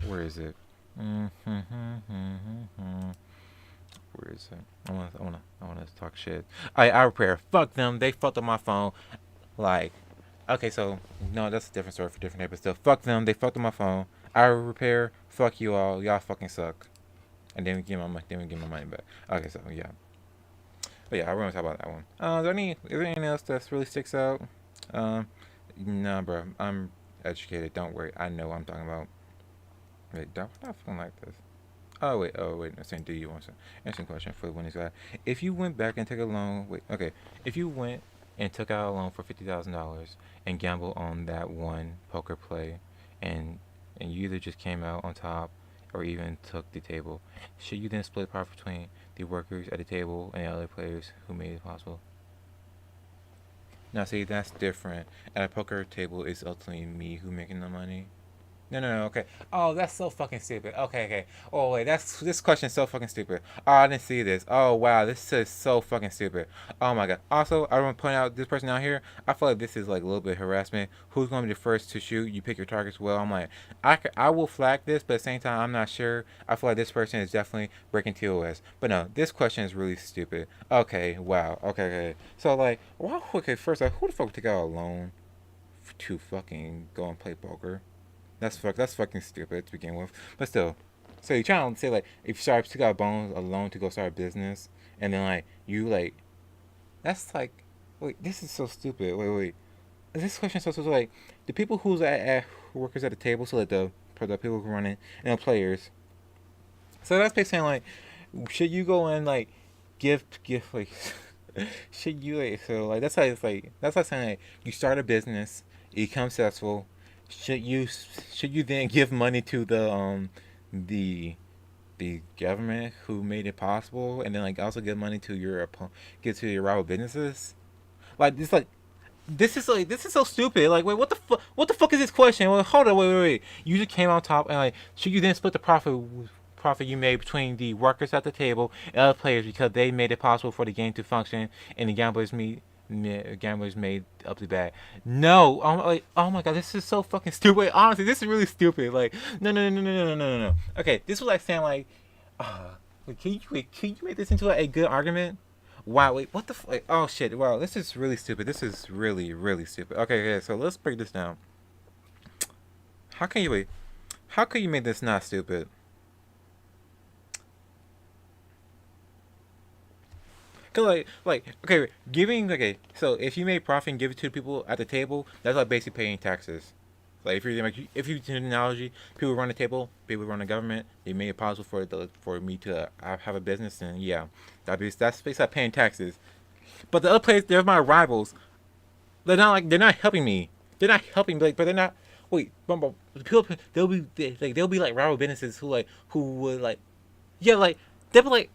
Where is it? Where is it? I wanna talk shit. I repair. Fuck them. They fucked up my phone. Like, okay, so no, that's a different story for different day. But still, fuck them. They fucked up my phone. I repair. Fuck you all. Y'all fucking suck. And then we give my money back. Okay, so yeah. But yeah, I want to talk about that one. Is there anything else that really sticks out? Nah, bro. I'm educated. Don't worry. I know what I'm talking about. Wait, don't fucking like this. Oh wait. I'm saying, do you want to answer the question for the winning side? If you went back and took a loan, if you went and took out a loan for $50,000 and gambled on that one poker play, and you either just came out on top or even took the table, should you then split profit between the workers at the table and the other players who made it possible? Now, see, that's different. At a poker table, it's ultimately me who making the money. No, okay. Oh, that's so fucking stupid. Okay. Oh, wait, this question is so fucking stupid. Oh, I didn't see this. Oh, wow, this is so fucking stupid. Oh, my God. Also, I want to point out this person out here. I feel like this is, like, a little bit of harassment. Who's going to be the first to shoot? You pick your targets well. I'm like, I will flag this, but at the same time, I'm not sure. I feel like this person is definitely breaking TOS. But no, this question is really stupid. Okay, wow. Okay. So, like, wow, okay, first, like, who the fuck would take out a loan to fucking go and play poker? That's fucking stupid to begin with. But still, so you're trying to say like if you took out a loan to go start a business, and then like you like, that's like, wait, this is so stupid. Wait. this question is also like the people who's at workers at the table, so like the people who run it and the players. So that's basically saying like, should you go and like give like, should you like so like that's how it's like that's like saying like you start a business, you become successful, should you then give money to the government who made it possible, and then like also give money to your rival businesses? Like this is so stupid. Like, wait, what the fuck is this question? Well, hold on, wait. You just came on top, and like, should you then split the profit you made between the workers at the table and other players because they made it possible for the game to function, and the gamblers made up the bag? No, I'm like, oh my god, this is so fucking stupid. Honestly, this is really stupid. Like, no. Okay, this was like saying like, can you make this into like, a good argument? Wow, wait, what the like, oh shit, wow, this is really stupid. This is really, really stupid. Okay, so let's break this down. How can you make this not stupid? Cause okay, so if you make profit and give it to the people at the table, that's like basically paying taxes. Like if you do an analogy, people run the table, people run the government. They made it possible for me to have a business, and yeah, that's basically like paying taxes. But the other players, they're my rivals. They're not helping me. They're not helping, but they're not. Wait, but people they'll be like rival businesses who would like, yeah, like they'll be like.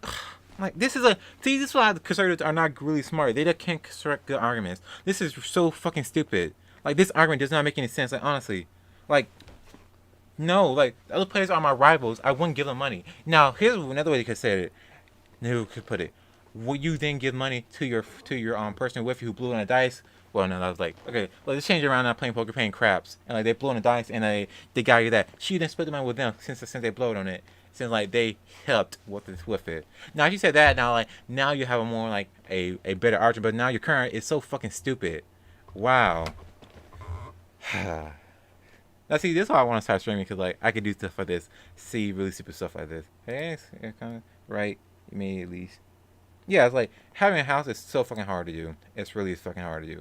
Like this is this is why the conservatives are not really smart. They just can't construct good arguments. This is so fucking stupid. Like this argument does not make any sense. Like honestly, like no, like the other players are my rivals. I wouldn't give them money. Now here's another way they could say it. Who could put it? Would you then give money to your person with you who blew on a dice? Well, no, I was like, okay, let's change it around. Not playing poker, playing craps, and like they blew on a dice, and they got you that. She then split the money with them since they blowed on it. Since like they helped with it. Now if you said that, now you have a more like a better argument. But now your current is so fucking stupid. Wow. Now see, this is why I want to start streaming, because like I could do stuff like this, see really stupid stuff like this. Hey, it's kind of right. Me at least. Yeah, it's like having a house is so fucking hard to do. It's really fucking hard to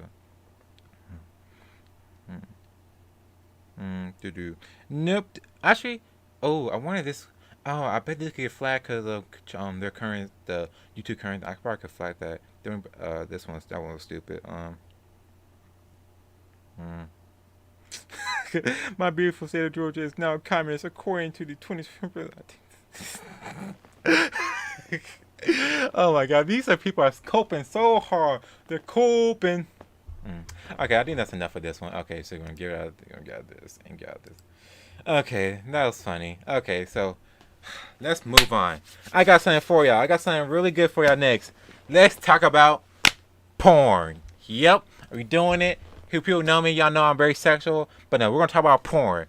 do. Nope. Actually, oh, I wanted this. Oh, I bet this could get flagged because of their current, the YouTube current. I probably could flag that. That one was stupid. My beautiful state of Georgia is now communist according to the 25th. Oh my god, these people are coping so hard. They're coping. Okay, I think that's enough of this one. Okay, so we're gonna get out of this. Okay, that was funny. Okay, so let's move on. I got something for y'all. I got something really good for y'all next. Let's talk about porn. Yep, we doing it. People know me. Y'all know I'm very sexual. But no, we're going to talk about porn.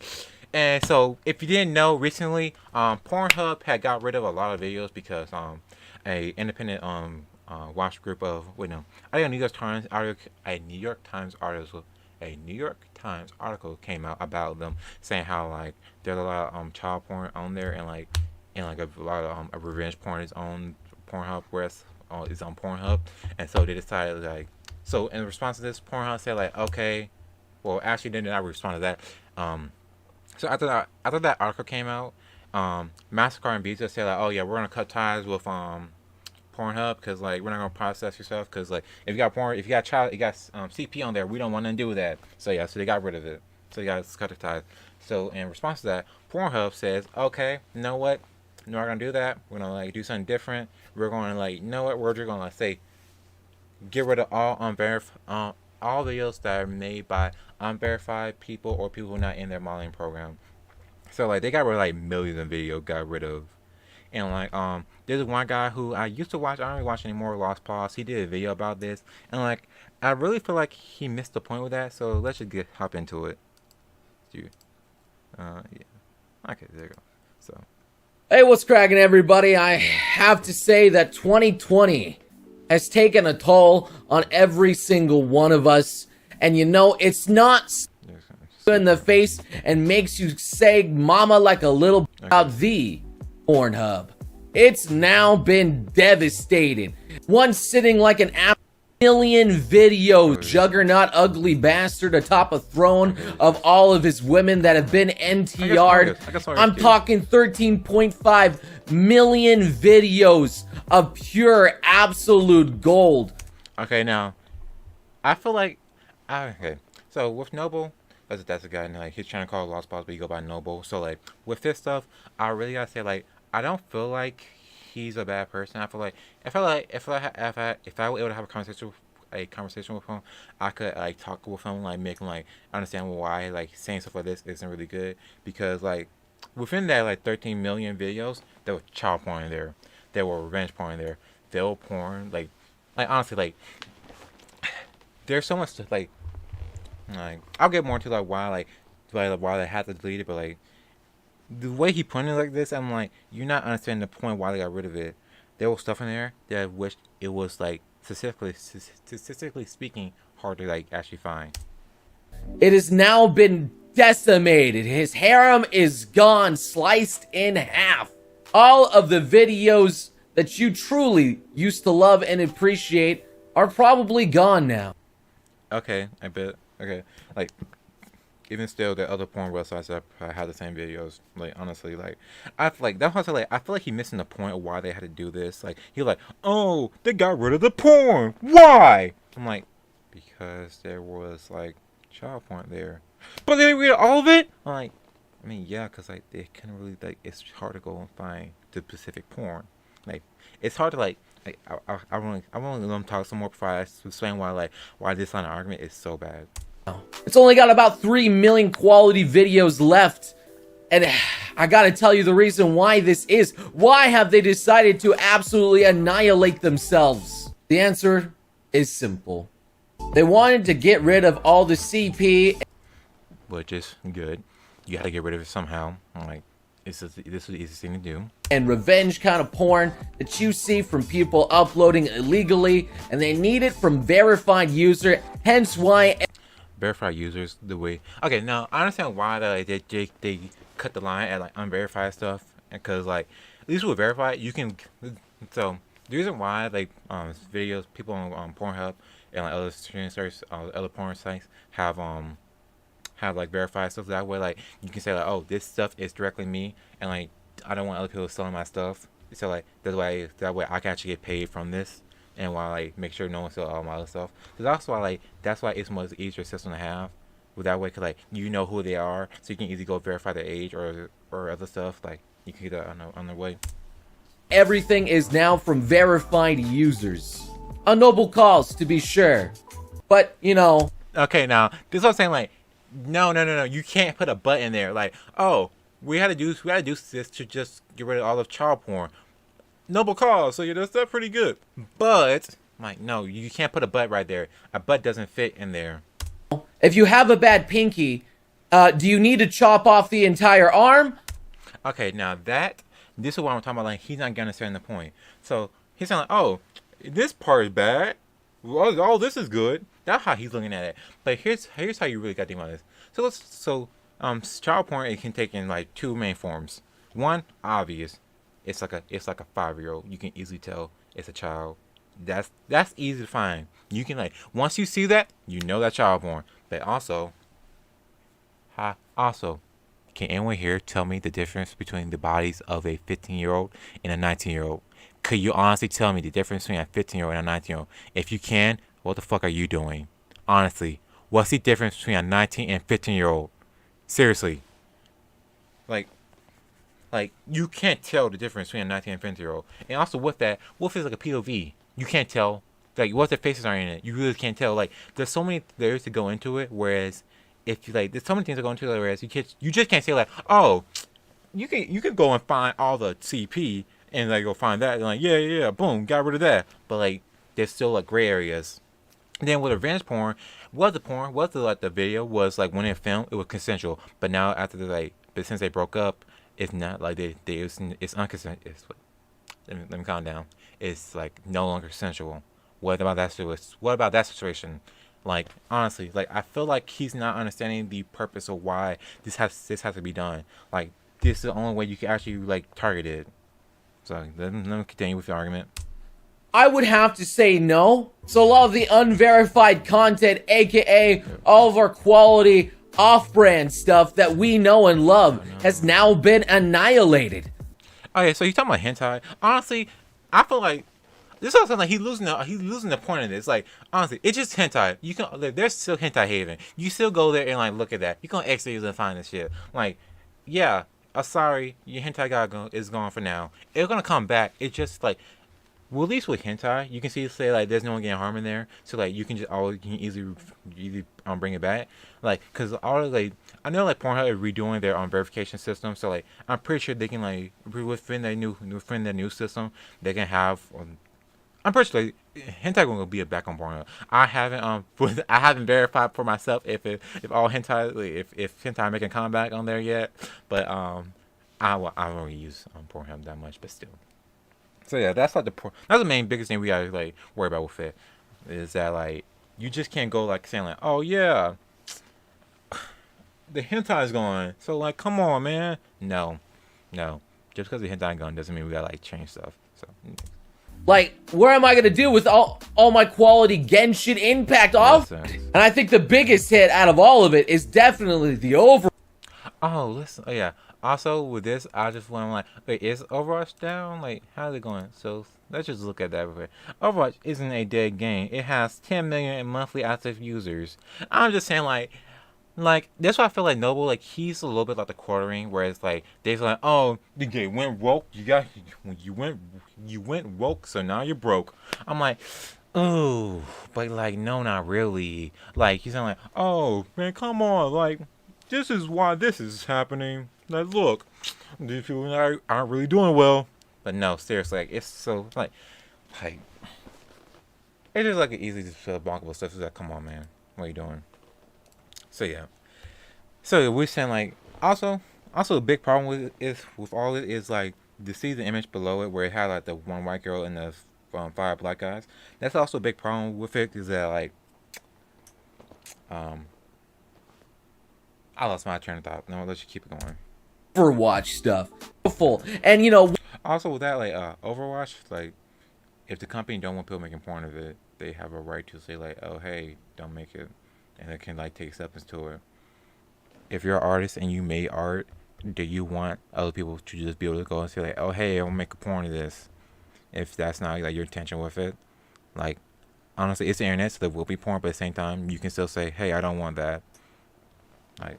And so, if you didn't know, recently, Pornhub had got rid of a lot of videos because a independent watch group of, I think a New York Times article came out about them saying how like there's a lot of child porn on there, and a lot of revenge porn is on Pornhub, whereas is on Pornhub. And so they decided like, so in response to this, Pornhub said like, okay, well actually they did not respond to that. So after that article came out, MasterCard and Visa said like, oh yeah, we're gonna cut ties with Pornhub because like we're not gonna process yourself because like if you got CP on there, we don't want nothing to do with that. So yeah, so they got rid of it. So you guys cut the ties. So in response to that, Pornhub says, okay, you know what? We're not gonna do that. We're gonna like do something different. We're gonna like, you know what? We're just gonna like say, get rid of all all videos that are made by unverified people or people who are not in their modeling program. So like they got rid of like millions of videos. Got rid of. And like there's one guy who I used to watch, I don't really watch anymore, Lost Pause. He did a video about this, and like I really feel like he missed the point with that. So let's just hop into it. Yeah. Okay, there you go. So hey, what's cracking, everybody? I have to say that 2020 has taken a toll on every single one of us, and it's not in the face and makes you say mama like a little about the Pornhub. It's now been devastating. Once sitting like an apple million videos. Juggernaut ugly bastard atop a throne of all of his women that have been NTR'd. I'm talking 13.5 million videos of pure absolute gold. Okay, now, I feel like, okay, so with Noble, that's a guy, and like, he's trying to call Lost Balls, but he go by Noble. So like, with this stuff, I really gotta say, like, I don't feel like he's a bad person. I feel like if I were able to have a conversation with him, I could like talk with him, like make him like understand why like saying stuff like this isn't really good, because like within that like 13 million videos, there was child porn in there, there were revenge porn in there, there porn, like honestly, like there's so much stuff, like I'll get more into like why they had to delete it, but like the way he put it like this, I'm like, you're not understanding the point why they got rid of it. There was stuff in there that I wish it was like statistically speaking hard to like actually find. It has now been decimated. His harem is gone, sliced in half. All of the videos that you truly used to love and appreciate are probably gone now. Okay, I bet. Okay, like even still, the other porn websites that had the same videos. Like honestly, like I feel like that's why I say, like I feel like he's missing the point of why they had to do this. Like he's like, oh, they got rid of the porn. Why? I'm like, because there was like child porn there, but they rid all of it. I'm like, I mean, yeah, because like they couldn't really like it's hard to go and find the specific porn. Like it's hard to like I want to let them talk some more before I explain why this line of argument is so bad. It's only got about 3 million quality videos left. And I gotta tell you the reason why this is. Why have they decided to absolutely annihilate themselves? The answer is simple. They wanted to get rid of all the CP. Which is good. You gotta get rid of it somehow. Like, this is the easiest thing to do. And revenge kind of porn that you see from people uploading illegally. And they need it from verified user. Hence why... Verified users, the way. Okay, now I understand why they cut the line at like unverified stuff, because like at least with verified you can. So the reason why like videos people on Pornhub and like other streaming sites, other porn sites have like verified stuff, that way like you can say like, oh, this stuff is directly me, and like I don't want other people selling my stuff, so like that way I can actually get paid from this. And while like make sure no one sells all my other stuff, because that's why it's much easier system to have. With that way, cause like you know who they are, so you can easily go verify their age or other stuff. Like you can get that on their way. Everything is now from verified users. A noble cause, to be sure, but you know. Okay, now this is what I'm saying. Like, no, you can't put a button there. Like, oh, we had to do this to just get rid of all of child porn. Noble cause, so that's pretty good. But like, no, you can't put a butt right there. A butt doesn't fit in there. If you have a bad pinky, do you need to chop off the entire arm? Okay, now this is what I'm talking about. Like, he's not gonna understand the point. So he's saying like, oh, this part is bad. Well, all this is good. That's how he's looking at it. But here's how you really got to think about this. So child porn, it can take in like two main forms. One, obvious. It's like a 5-year-old. You can easily tell it's a child. That's easy to find. You can like once you see that, you know that's child porn. But also, can anyone here tell me the difference between the bodies of a 15-year-old and a 19-year-old? Could you honestly tell me the difference between a 15-year-old and a 19-year-old? If you can, what the fuck are you doing? Honestly, what's the difference between a 19 and 15-year-old? Seriously. Like, you can't tell the difference between a 19 and 15-year-old. And also with that, what is like a POV? You can't tell. Like, what their faces are in it. You really can't tell. Like, there's so many layers to go into it, whereas if you like, there's so many things to go into it, whereas you just can't say like, oh, you could go and find all the CP and like go find that and like yeah, boom, got rid of that. But like, there's still like gray areas. And then with revenge porn, the video was like when it filmed, it was consensual. But now but since they broke up, it's not like it's unconsensual. Let me calm down. It's like no longer consensual. What about that situation? Like, honestly, like I feel like he's not understanding the purpose of why this has to be done. Like, this is the only way you can actually like target it. So let me continue with the argument. I would have to say no. So a lot of the unverified content, aka all of our quality off-brand stuff that we know and love, has now been annihilated. Okay, so you talking about hentai? Honestly, I feel like this also like he's losing the point of this. Like honestly, it's just hentai. You can there's still hentai haven. You still go there and like look at that. You can X-rays and find this shit. Like, yeah, sorry, your hentai guy is gone for now. It's gonna come back. It's just like, well, at least with hentai, you can say like there's no one getting harm in there. So like you can easily bring it back. Like, cause all like I know like Pornhub is redoing their verification system. So like I'm pretty sure they can like within their new system they can have. I'm pretty sure like, hentai gonna be back on Pornhub. I haven't verified for myself if all hentai if hentai making comeback on there yet, but I don't really use Pornhub that much, but still. So yeah, that's like that's the main biggest thing we gotta like worry about with it, is that like you just can't go like saying like, oh yeah, the hentai is going, so like come on man, no, just because the hentai going doesn't mean we gotta like change stuff. So. Like, where am I gonna do with all my quality Genshin Impact off? And I think the biggest hit out of all of it is definitely the Overwatch. Oh, listen, oh yeah. Also with this, I just want to like, wait, is Overwatch down? Like, how's it going? So let's just look at that real quick. Overwatch isn't a dead game. It has 10 million monthly active users. I'm just saying like that's why I feel like Noble, like he's a little bit like the quartering, whereas like they're like, oh, the game went woke, you went woke, so now you're broke. I'm like, oh, but like no, not really. Like he's like, oh man, come on, like this is why this is happening. Like look, these people aren't really doing well. But no, seriously, like it's so like it's just like an easy to feel bonkable stuff. It's like, come on, man, what are you doing? So yeah, so we're saying like also a big problem with all it is like to see the image below it where it had like the one white girl and the 5 black guys. That's also a big problem with it, is that like I lost my train of thought. No, I'll let you keep it going. Overwatch stuff, full, and you know. Also with that like Overwatch, like if the company don't want people making porn of it, they have a right to say like, oh hey, don't make it. And it can like take steps to it. If you're an artist and you made art, do you want other people to just be able to go and say like, oh hey, I'll make a porn of this? If that's not like your intention with it, like honestly, it's the internet, so there will be porn, but at the same time, you can still say, hey, I don't want that. Like,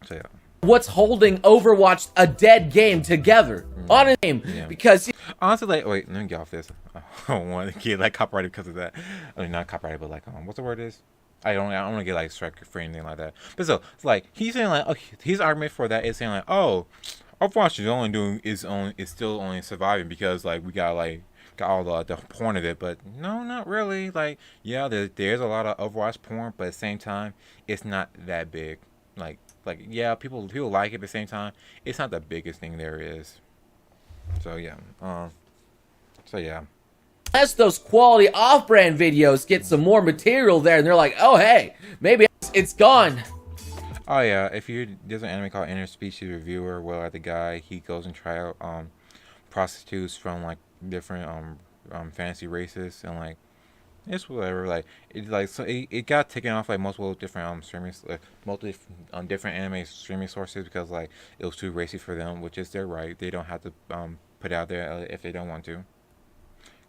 so yeah. What's holding Overwatch, a dead game, together on a game? Yeah. Because honestly, like, wait, let me get off this. I don't want to get like copyrighted because of that. I mean, not copyrighted, but like, what's the word is? I don't want to get like strike for anything like that. But so it's like he's saying like, okay, his argument for that is saying like, oh, Overwatch is still only surviving because like we got all the porn of it. But no, not really. Like yeah, there's a lot of Overwatch porn, but at the same time, it's not that big. Like yeah, people like it, but at the same time, it's not the biggest thing there is. So yeah, unless those quality off-brand videos get some more material there, and they're like, oh hey, maybe it's gone. Oh yeah, there's an anime called Interspecies Reviewer, where like the guy, he goes and try out prostitutes from like different fantasy races, and like it's whatever. Like it got taken off like multiple different different anime streaming sources because like it was too racy for them, which is their right. They don't have to put it out there if they don't want to.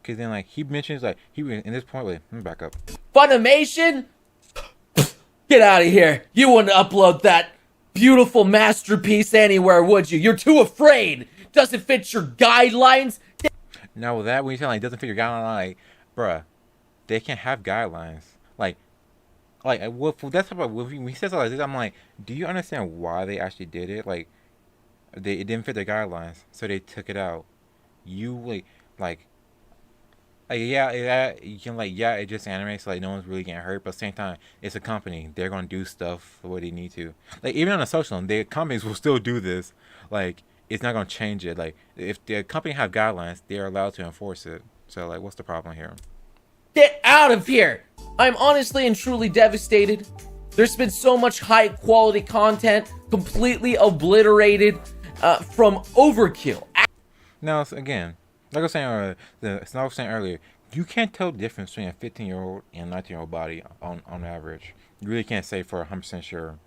Cause then like he mentions like in this point, wait, let me back up. Funimation? Get out of here. You wouldn't upload that beautiful masterpiece anywhere, would you? You're too afraid. Doesn't fit your guidelines. Now with that, when you say like it doesn't fit your guidelines, like, bruh, they can't have guidelines. Like that's about when he says like this, I'm like, do you understand why they actually did it? Like, it didn't fit their guidelines, so they took it out. You you can it's just anime, so like no one's really getting hurt, but at the same time, it's a company. They're gonna do stuff the way they need to. Like even on a social, the companies will still do this. Like it's not gonna change it. Like if the company have guidelines, they are allowed to enforce it. So like, what's the problem here? Get out of here! I'm honestly and truly devastated. There's been so much high quality content completely obliterated from overkill. Now again, like I was saying earlier, you can't tell the difference between a 15-year-old and 19-year-old body on average. You really can't say for 100% sure.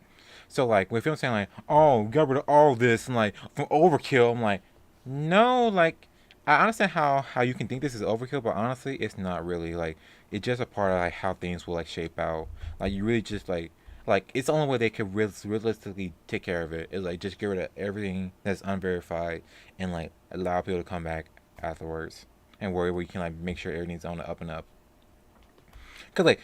So like, with him saying like, oh, got rid of all this and like from overkill, I'm like, no, like I understand how you can think this is overkill, but honestly, it's not really. Like, it's just a part of like how things will like shape out. Like, you really just like it's the only way they could realistically take care of it is like just get rid of everything that's unverified and like allow people to come back afterwards and where you can like make sure everything's on the up and up. Cause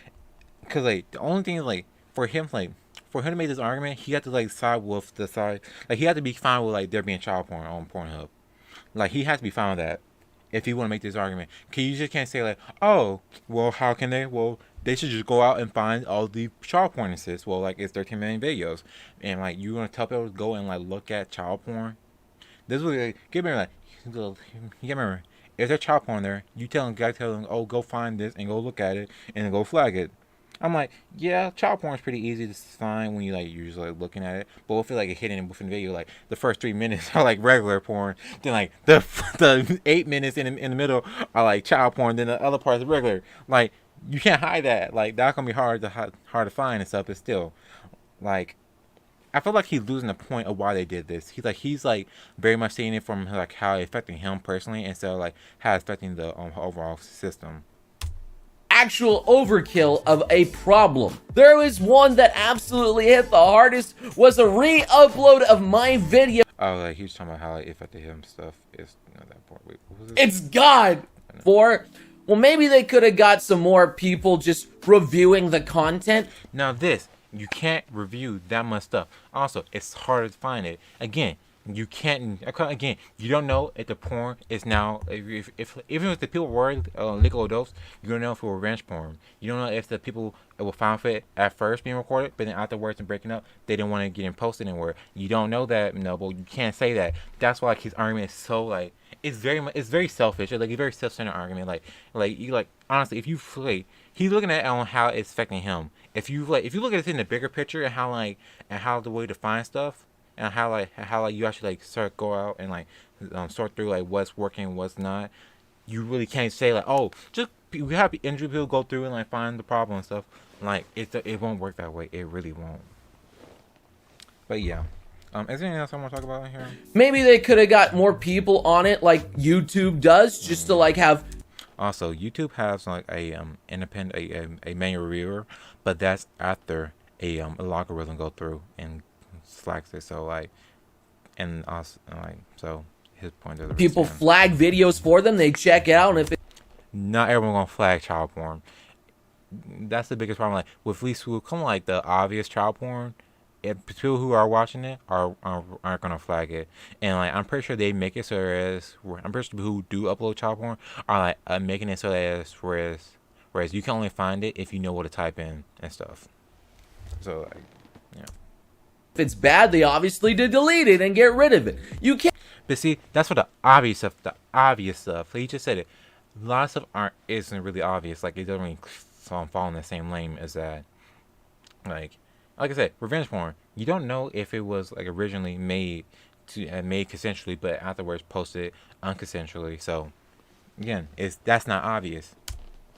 the only thing is like for him to make this argument, he had to like side with the side, like he had to be fine with like there being child porn on Pornhub. Like, he has to be fine with that if you want to make this argument. You just can't say like, oh, well, how can they? Well, they should just go out and find all the child porn assists. Well, like, it's 13 million videos, and like you're gonna tell people to go and like look at child porn. This was like, you remember, if there's child porn there, you tell them, oh, go find this and go look at it and then go flag it. I'm like, yeah, child porn is pretty easy to find when you like usually like, looking at it. But we'll feel like it's hidden within the video. Like the first 3 minutes are like regular porn. Then like the 8 minutes in the middle are like child porn. Then the other parts are regular. Like, you can't hide that. Like, that's gonna be hard to find and stuff. But still, like, I feel like he's losing the point of why they did this. He's very much seeing it from like how it affecting him personally instead of like how it's affecting the overall system. Actual overkill of a problem. There was one that absolutely hit the hardest, was a re-upload of my video. Oh, like he was talking about how it affected him stuff. It's not that part. Wait, what was this? It's God. Well, maybe they could have got some more people just reviewing the content. Now you can't review that much stuff. Also, it's harder to find it. Again, you can't. Again, you don't know if the porn is now. If even if the people were legal adults, you don't know if it were revenge porn. You don't know if the people were found fit at first being recorded, but then afterwards and breaking up, they didn't want to get it posted anywhere. You don't know that, Noble. You can't say that. That's why his argument is so like. It's very selfish. Like a very self-centered argument. Honestly, if you he's looking at it on how it's affecting him. If you look at it in the bigger picture and how the way to find stuff. And how you actually go out and sort through what's working, what's not. You really can't say oh, just we have injured people go through and find the problem and stuff. It won't work that way. It really won't. But yeah, is there anything else I want to talk about in here? Maybe they could have got more people on it like YouTube does, just to have. Also, YouTube has a independent a manual reviewer, but that's after a logarithm go through and flags it. So so his point of the people flag videos for them, they check it out, and if not everyone gonna flag child porn. That's the biggest problem. With at least who come the obvious child porn, if people who are watching it aren't gonna flag it. And I'm pretty sure they make it so I'm pretty sure people who do upload child porn are making it so that whereas you can only find it if you know what to type in and stuff. So yeah. If it's bad, they obviously did delete it and get rid of it. You can't. But see, that's for the obvious stuff. The obvious stuff. He just said it. A lot of stuff isn't really obvious. It doesn't really fall in the same lane as that. Like I said, revenge porn. You don't know if it was originally made consensually, but afterwards posted unconsensually. So again, that's not obvious.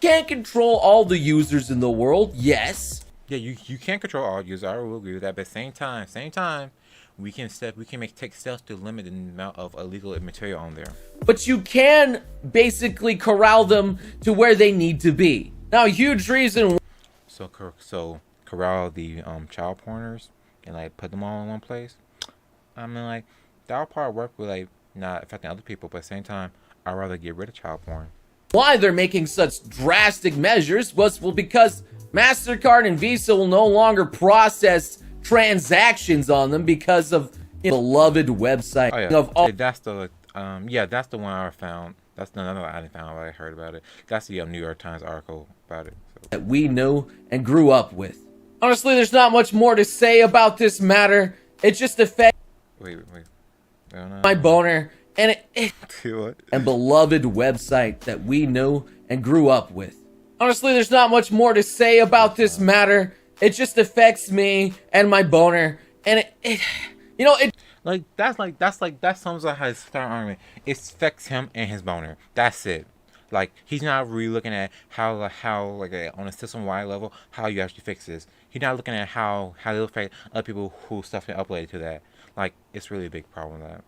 Can't control all the users in the world. Yes. Yeah, you can't control all users. I will agree with that. But same time, we can take steps to limit the amount of illegal material on there. But you can basically corral them to where they need to be. Now, a huge reason. So corral the child porners and put them all in one place. I mean that'll probably work with not affecting other people, but at the same time, I'd rather get rid of child porn. Why they're making such drastic measures was because MasterCard and Visa will no longer process transactions on them because of beloved website. Oh, yeah. Of all. That's the one I found. That's another one I found. I heard about it. That's the New York Times article about it. So. That we knew and grew up with. Honestly, there's not much more to say about this matter. It just affects my boner and and beloved website that we knew and grew up with. Honestly, there's not much more to say about this matter. It just affects me and my boner, and it That sums up his current argument. It affects him and his boner. That's it. Like, he's not really looking at how on a system wide level how you actually fix this. He's not looking at how it'll affect other people who stuff get uploaded to that. Like, it's really a big problem with that.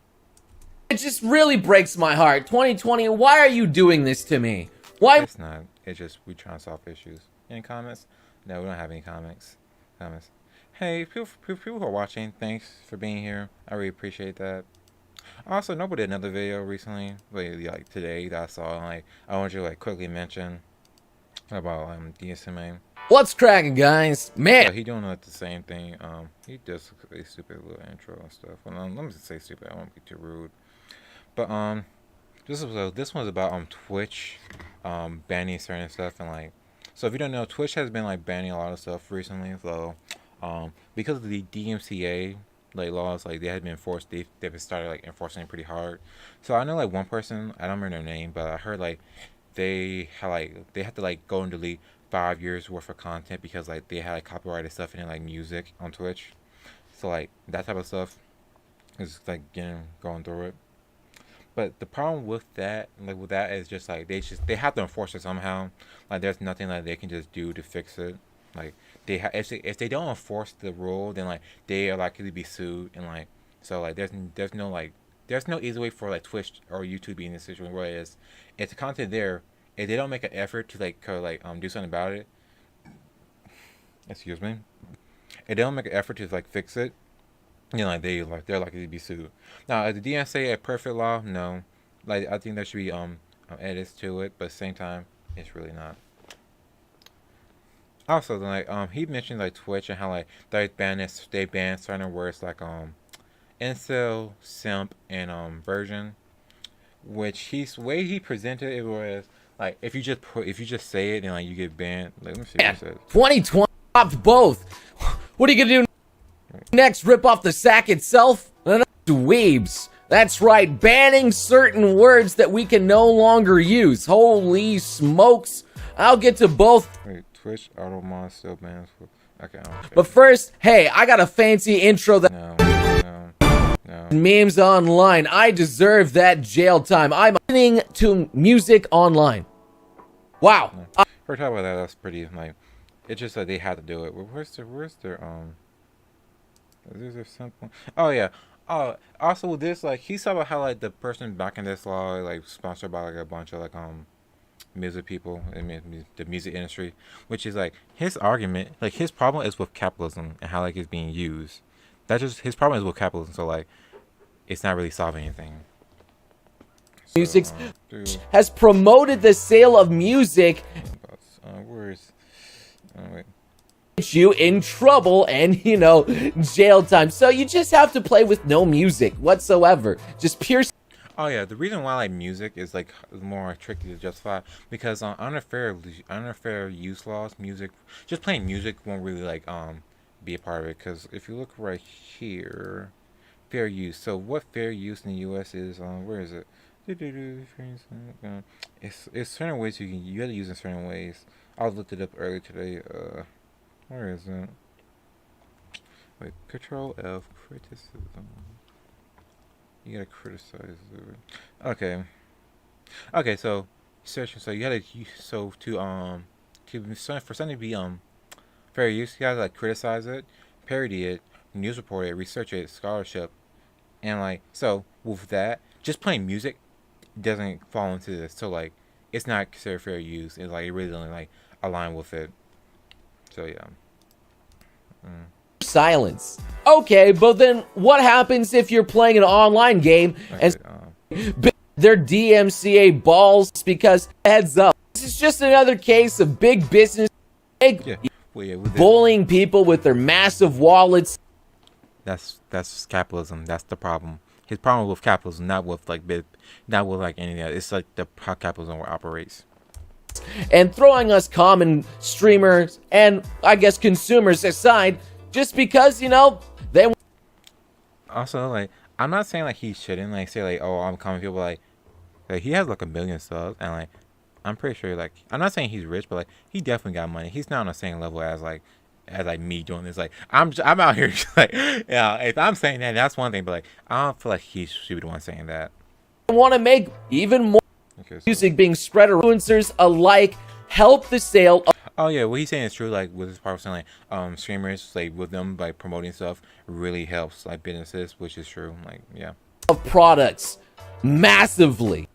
It just really breaks my heart. 2020, why are you doing this to me? Why? It's not. It's just we trying to solve issues. Any comments? No, we don't have any comments. Hey, people who are watching, thanks for being here. I really appreciate that. Also, nobody did another video recently, like today that I saw. Like, I want you to like quickly mention about DSMA. What's cracking, guys? Man, So he doing like the same thing. He does a stupid little intro and stuff. Well, let me just say stupid. I won't be too rude. But this one's about Twitch banning certain stuff, and like, so if you don't know, Twitch has been like banning a lot of stuff recently. So because of the DMCA like laws, like they had been enforced, they've started like enforcing it pretty hard. So I know like one person, I don't remember their name, but I heard like they had to like go and delete 5 years worth of content because like they had like copyrighted stuff in it, like music on Twitch. So like that type of stuff is like going through it. But the problem with that, is just like they have to enforce it somehow. Like there's nothing like they can just do to fix it. Like if they don't enforce the rule, then like they are likely to be sued, and like so like there's no easy way for like Twitch or YouTube to be in this situation where it's the content there. If they don't make an effort to do something about it, excuse me, if they don't make an effort to like fix it, they're likely to be sued. Now, is the DMCA a perfect law? No. Like I think there should be edits to it, but at the same time, it's really not. Also, like he mentioned like Twitch and how like they ban certain words like incel, simp, and virgin, which way he presented it was like if you just say it and like you get banned. Like, let me see what it says. 2020 stopped both. What are you gonna do next? Rip off the sack itself? Weebs. That's right, banning certain words that we can no longer use. Holy smokes. I'll get to both. Wait, Twitch Automon still bans for. Okay, But first, hey, I got a fancy intro that no. memes online. I deserve that jail time. I'm listening to music online. Wow. No. For talking about that, that's pretty like. It's just that they had to do it. But where's their Is there something? Oh yeah. Also with this, like he saw about how like the person backing this law like sponsored by like a bunch of like music people in the music industry, which is like his argument, like his problem is with capitalism and how like it's being used. That's just his problem is with capitalism. So like, it's not really solving anything. So, music has promoted the sale of music. Where's wait. You in trouble and jail time. So you just have to play with no music whatsoever, just pure. Oh yeah, the reason why like music is like more tricky to justify because on unfair use laws, just playing music won't really like be a part of it. Because if you look right here, fair use. So what fair use in the U.S. is? Where is it? It's certain ways you have to use in certain ways. I looked it up earlier today. Where is it? Wait, Control F, criticism. You gotta criticize it. Okay, so search. So you gotta for something to be fair use, you gotta like criticize it, parody it, news report it, research it, scholarship, and like so with that, just playing music doesn't fall into this. So like it's not considered fair use. It's like it really doesn't like align with it. So yeah. Silence. Okay, but then what happens if you're playing an online game and their DMCA balls? Because heads up, this is just another case of big business bullying people with their massive wallets. That's capitalism. That's the problem. His problem with capitalism, not with anything else. It's like how capitalism operates. And throwing us common streamers and I guess consumers aside, just because they. Also, like I'm not saying like he shouldn't like say like I'm common people like he has like 1 million subs and like I'm pretty sure like I'm not saying he's rich but like he definitely got money. He's not on the same level as like as like me doing this. Like I'm out here just like, yeah. If I'm saying that, that's one thing. But like I don't feel like he should be the one saying that. Want to make even more Okay, so. music being spread around. Influencers alike help the sale of Oh yeah, what he's saying is true. Like with his part saying like streamers like with them like promoting stuff really helps like businesses, which is true. Like yeah. products massively.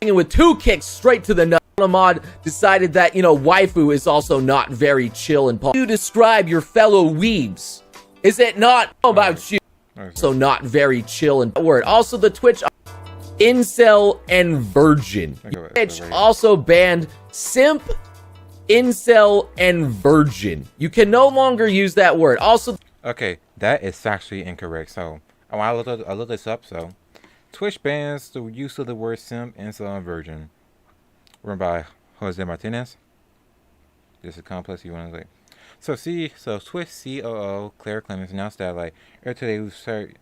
And with 2 kicks straight to the nut, Mod decided that, you know, waifu is also not very chill and you describe your fellow weebs. Is it not about you? So not very chill and word. Also the Twitch incel and virgin. Twitch also banned simp, incel, and virgin. You can no longer use that word. Also, okay, that is factually incorrect. So I looked this up. So Twitch bans the use of the word simp, incel, and virgin. Run by Jose Martinez. This is complex. You want to like. So Twitch COO Claire Clemens announced that like today we start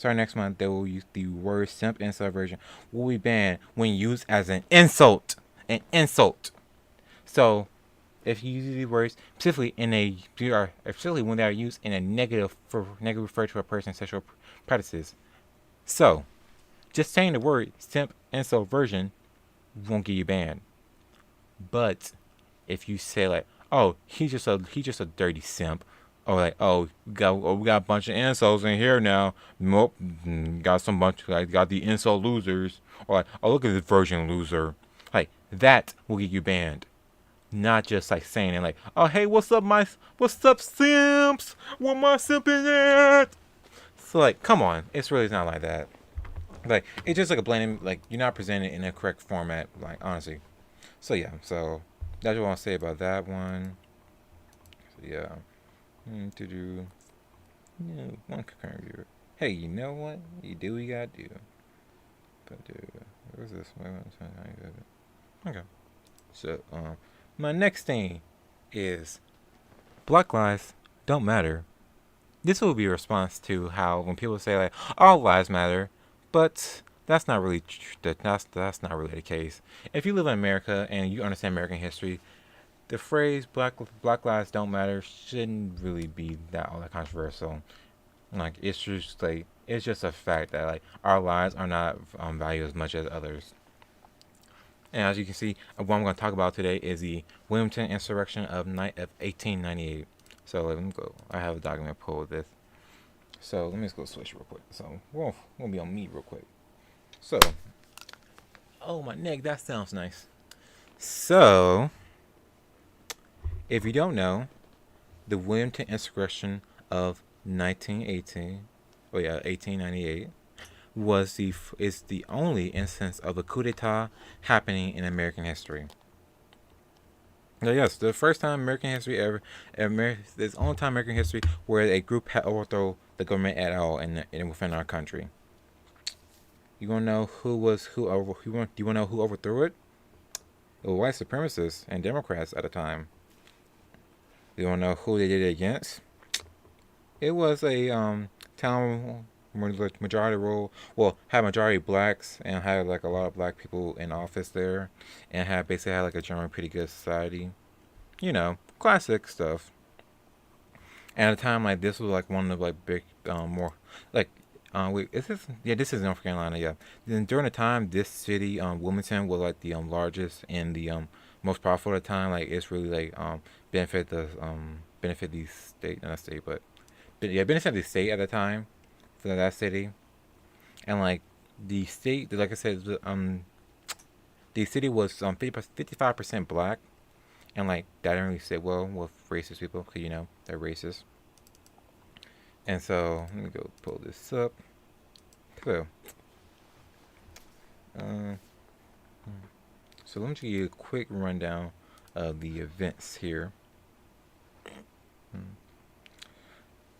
next month they will use the word simp, incel, virgin will be banned when used as an insult. An insult. So if you use these words specifically especially when they are used in a negative refer to a person's sexual practices. So just saying the word simp, incel, virgin won't get you banned. But if you say like, oh, he's just a dirty simp, or like, oh, we got a bunch of insults in here now. Nope, got the insult losers, or like, oh, look at this virgin loser. Like that will get you banned. Not just like saying it like, oh hey, what's up simps? Where my simping at? So like, come on, it's really not like that. Like it's just like a blame. Like you're not presenting it in a correct format. Like honestly. So yeah. So that's what I want to say about that one. So yeah. To do. One concurrent viewer. Hey, you know what? You do what you gotta do. But where's this? Okay. So my next thing is Black Lives Don't Matter. This will be a response to how when people say like all lives matter, but that's not really that's not really the case. If you live in America and you understand American history, the phrase Black Lives Don't Matter shouldn't really be all that controversial. Like it's just a fact that like our lives are not valued as much as others. And as you can see, what I'm going to talk about today is the Wilmington insurrection of 1898. So let me go. I have a document pulled with this. So let me just go switch real quick. So we'll be on me real quick. So, oh my neck, that sounds nice. So, if you don't know, the Wilmington insurrection of 1898 is the only instance of a coup d'état happening in American history. Now, yes, the first time American history ever, it's the only time in American history where a group had overthrown the government at all within our country. You wanna know who overthrew it? It was white supremacists and Democrats at the time. You wanna know who they did it against? It was a town majority rule. Well, had majority blacks and had like a lot of black people in office there, and basically had like a generally pretty good society. You know, classic stuff. And at the time, like this was like one of like big more like this is North Carolina. Yeah. Then during the time, this city Wilmington was like the largest and the most powerful at the time. Like it's really like benefit the state, not state, but benefit the state at the time for that city. And like the state, like I said, the city was 55% black, and like that didn't really sit well with racist people because you know they're racist. And so let me go pull this up. So, so let me give you a quick rundown of the events here.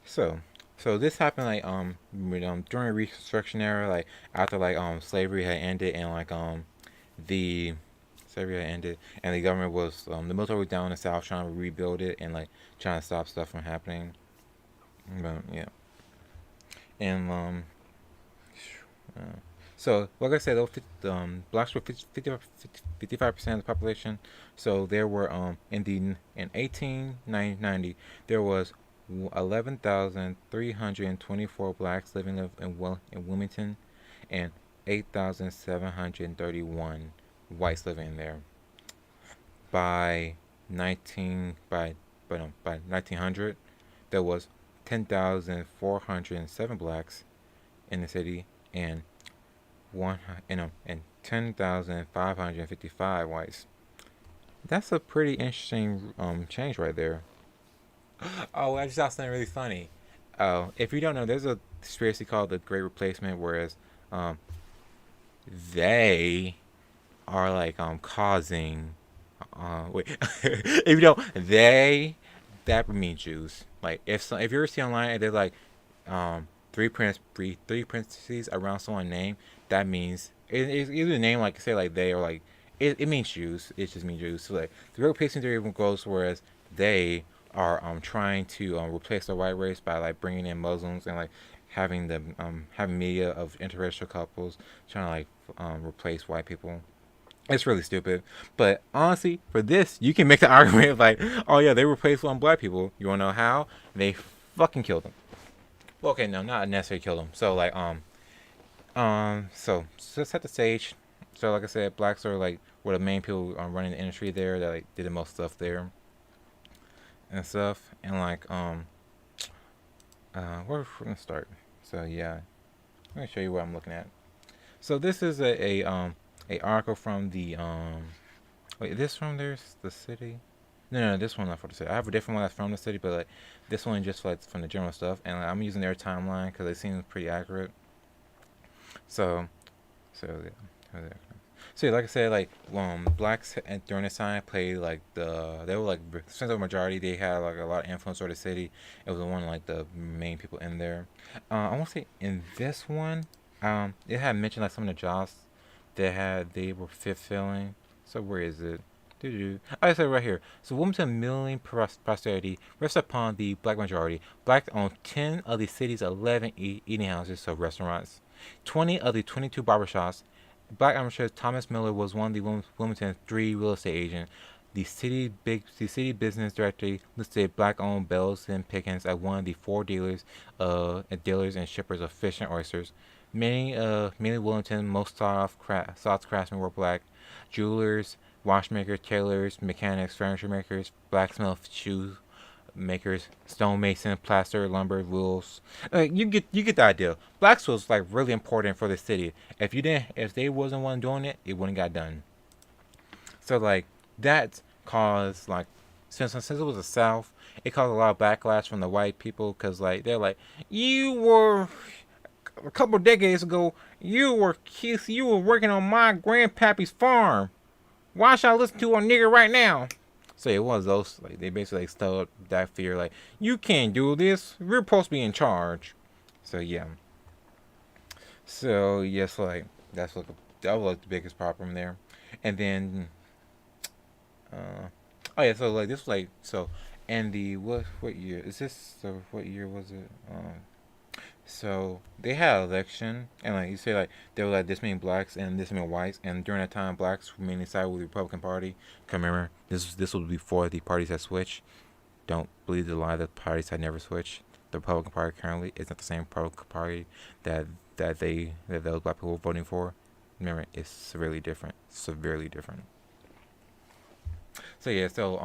So this happened like during Reconstruction era, like after like slavery had ended and like the slavery had ended and the government was the military was down in the South trying to rebuild it and like trying to stop stuff from happening. But yeah, and So, like I said, those blacks were 55% of the population. So there were in 1890 there was 11,324 blacks living in Wilmington, and 8,731 whites living there. By 1900, there was 10,407 blacks in the city, and 10,555 whites. That's a pretty interesting change right there. Oh, I just saw something really funny. Oh, if you don't know, there's a conspiracy called the Great Replacement, whereas um, they are like causing. Wait, if you don't, that would mean Jews. Like if you ever see online and they're like three parentheses around someone's name, that means it's either a name like say like they or like it means Jews. It just means Jews. So like the Great Replacement theory goes whereas they are trying to replace the white race by like bringing in Muslims and like having the having media of interracial couples trying to like replace white people. It's really stupid. But honestly, for this, you can make the argument like, oh yeah, they replaced black people. You wanna know how? They fucking killed them. Well, okay, no, not necessarily killed them. So like so set the stage. So like I said, blacks are like were the main people running the industry there that like did the most stuff there and stuff. And like where we're gonna start. So yeah, let me show you what I'm looking at. So this is a article from the wait, this from there's the city. No, this one not for the city. I have a different one that's from the city, but like this one just like from the general stuff, and like, I'm using their timeline because it seems pretty accurate. So yeah. So yeah, like I said, like blacks during this time played like they were like since the majority they had like a lot of influence over the city. It was one of like the main people in there. I want to say in this one, it had mentioned like some of the jobs they were fulfilling. So where is it? I said right here. So Wilmington milling prosperity rests upon the black majority. Blacks own 10 of the city's 11 eating houses, so restaurants, 20 of the 22 barbershops. Black amateur Thomas Miller was one of the Wilmington's 3 real estate agents. The city business directory listed black-owned Bells and Pickens as one of the 4 dealers and shippers of fish and oysters. Mainly Wilmington, most sought craftsmen were black. Jewelers, watchmakers, tailors, mechanics, furniture makers, blacksmiths, shoe makers, stonemason, plaster, lumber, wheels. You get the idea. Blacks was like really important for the city. If they wasn't one doing it, it wouldn't got done. So like that caused like since it was the South, it caused a lot of backlash from the white people because like they're like you were a couple of decades ago you were working on my grandpappy's farm. Why should I listen to a nigger right now? So it was those like they basically like stole that fear like you can't do this. We're supposed to be in charge. So yeah. So yes, like that was like the biggest problem there. And then oh yeah, so like this was like so and the what year is this? So what year was it? So they had an election, and like you say, like there were like this many blacks and this many whites, and during that time, blacks mainly sided with the Republican Party. Come remember, this was before the parties had switched. Don't believe the lie that parties had never switched. The Republican Party currently is not the same Republican Party that those black people were voting for. Remember, it's severely different. Severely different. So yeah, so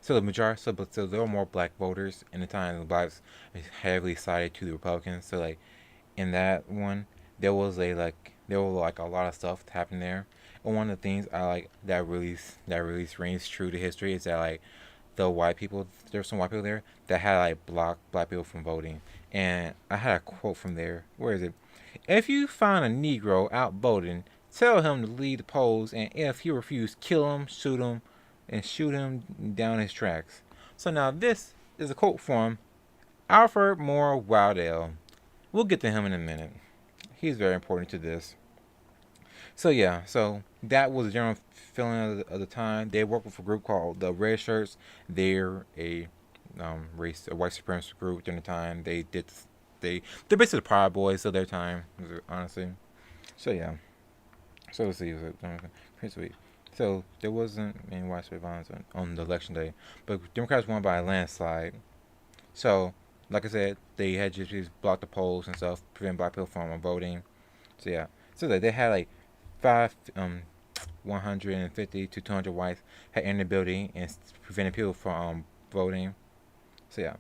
the majority, so there were more black voters in the time. The blacks heavily sided to the Republicans. So like, in that one, there were like a lot of stuff happening there. And one of the things I like that really rings true to history is that like there's some white people there that had like blocked black people from voting. And I had a quote from there. Where is it? If you find a Negro out voting, tell him to leave the polls, and if he refuses, kill him, and shoot him down his tracks. So now this is a quote from Alfred Moore Wildell. We'll get to him in a minute. He's very important to this. So yeah, so that was the general feeling of the time. They worked with a group called the Red Shirts. They're a white supremacist group during the time. They did they're basically the Proud Boys of their time, honestly. So yeah. So let's see. Pretty sweet. So there wasn't any widespread violence on the election day, but Democrats won by a landslide. So, like I said, they had just blocked the polls and stuff, prevent black people from voting. So yeah. So they had like 150 to 200 whites had entered the building and prevented people from voting. So yeah.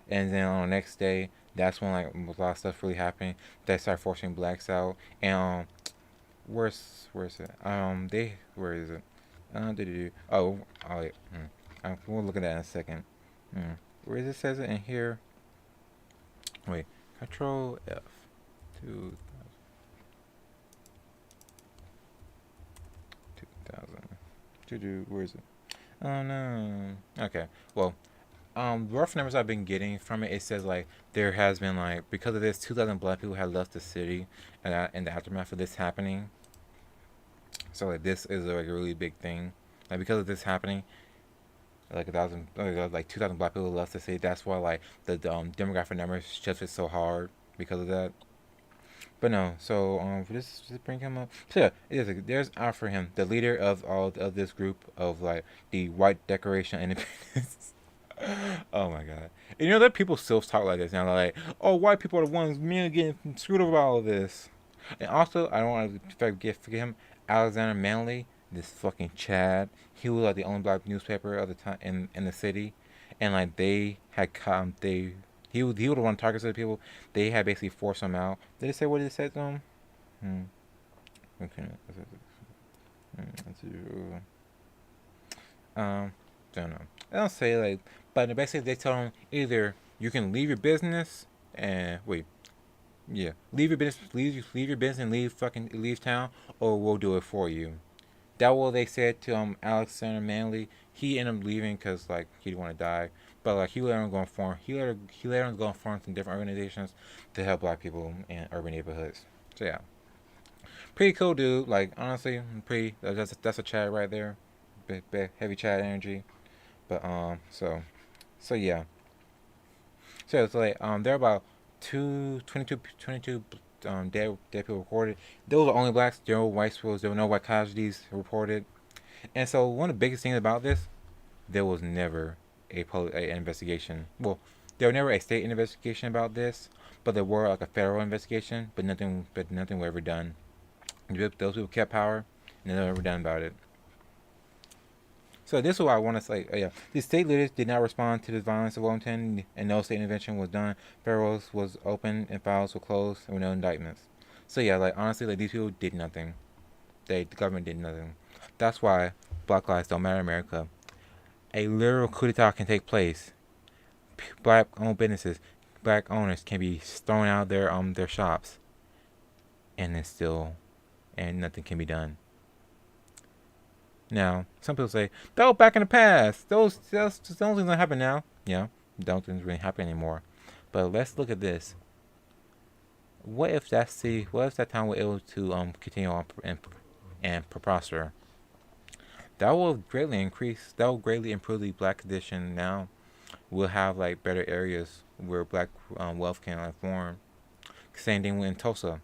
And then on the next day, that's when like a lot of stuff really happened. They started forcing blacks out. And where's it? Where is it? Wait. We'll look at that in a second. Where is it? Says it in here. Wait. Control F. 2000. Where is it? Oh no. Okay. Well, rough numbers I've been getting from it, it says like there has been like, because of this, 2,000 black people have left the city in the aftermath of this happening. So like this is like a really big thing. Like because of this happening, like 2,000 black people left the city. That's why like the demographic numbers shifted so hard because of that. But no, so just bring him up. So yeah, there's out for him, the leader of all of this group of like the White Declaration Independence. Oh my god. And you know that people still talk like this now. They're like, oh, white people are the ones men getting screwed over all of this. And also, I don't want to forget him, Alexander Manley, this fucking Chad. He was like the only black newspaper of the time in the city, and like they had he would have won targets of the people. They had basically forced him out. Did it say what it said to him? Okay. Don't know. I don't say like, but basically they tell him either you can leave your business and leave your business, and leave town, or we'll do it for you. That what they said to Alexander Manley. He ended up leaving because like he didn't want to die, but like he later on going form some different organizations to help black people in urban neighborhoods. So yeah, pretty cool dude. Like honestly, that's a Chad right there, big heavy Chad energy. But so yeah. So it's like there are about 22 dead people recorded. Those are only blacks. There were no white schools. There were no white casualties reported. And so one of the biggest things about this, there was never an investigation. Well, there was never a state investigation about this, but there were like a federal investigation. But nothing was ever done. Those people kept power, and nothing was ever done about it. So this is what I want to say. The state leaders did not respond to the violence of Wilmington, and no state intervention was done. Federals was open and files were closed, and with no indictments. So yeah, like honestly, like these people did nothing. The government did nothing. That's why Black lives don't matter in America. A literal coup d'etat can take place. Black-owned businesses, black owners can be thrown out their shops, and nothing can be done. Now, some people say, that was back in the past. Those things don't happen now. Yeah, those things really happen anymore. But let's look at this. What if that time we're able to continue on and prosper? That will greatly improve the black condition. Now we'll have like better areas where black wealth can form. Same thing in Tulsa.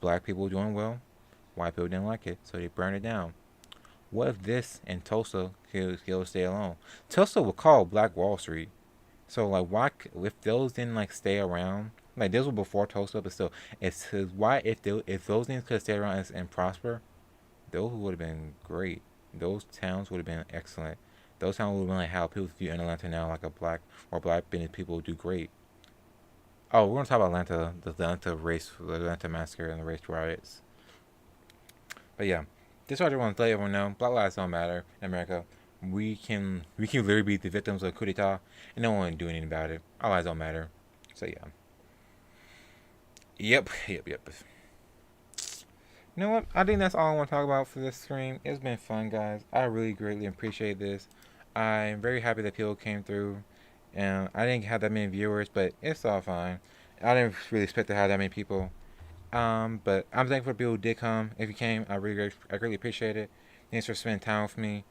Black people were doing well, white people didn't like it, so they burned it down. What if this in Tulsa could stay alone? Tulsa was called Black Wall Street. So like, why if those didn't like stay around? Like this was before Tulsa, but still, if those things could stay around and prosper, those would have been great. Those towns would have been excellent. Those towns would have been like how people view in Atlanta now, like black business people do great. Oh, we're gonna talk about Atlanta, the Atlanta massacre and the race riots. But yeah. This is what I want to let everyone know. Black lives don't matter in America. We can literally be the victims of a coup d'etat, and no one can do anything about it. Our lives don't matter. So yeah. Yep. You know what? I think that's all I want to talk about for this stream. It's been fun, guys. I really greatly appreciate this. I'm very happy that people came through, and I didn't have that many viewers, but it's all fine. I didn't really expect to have that many people. But I'm thankful for people who did come. If you came, I greatly appreciate it. Thanks for spending time with me.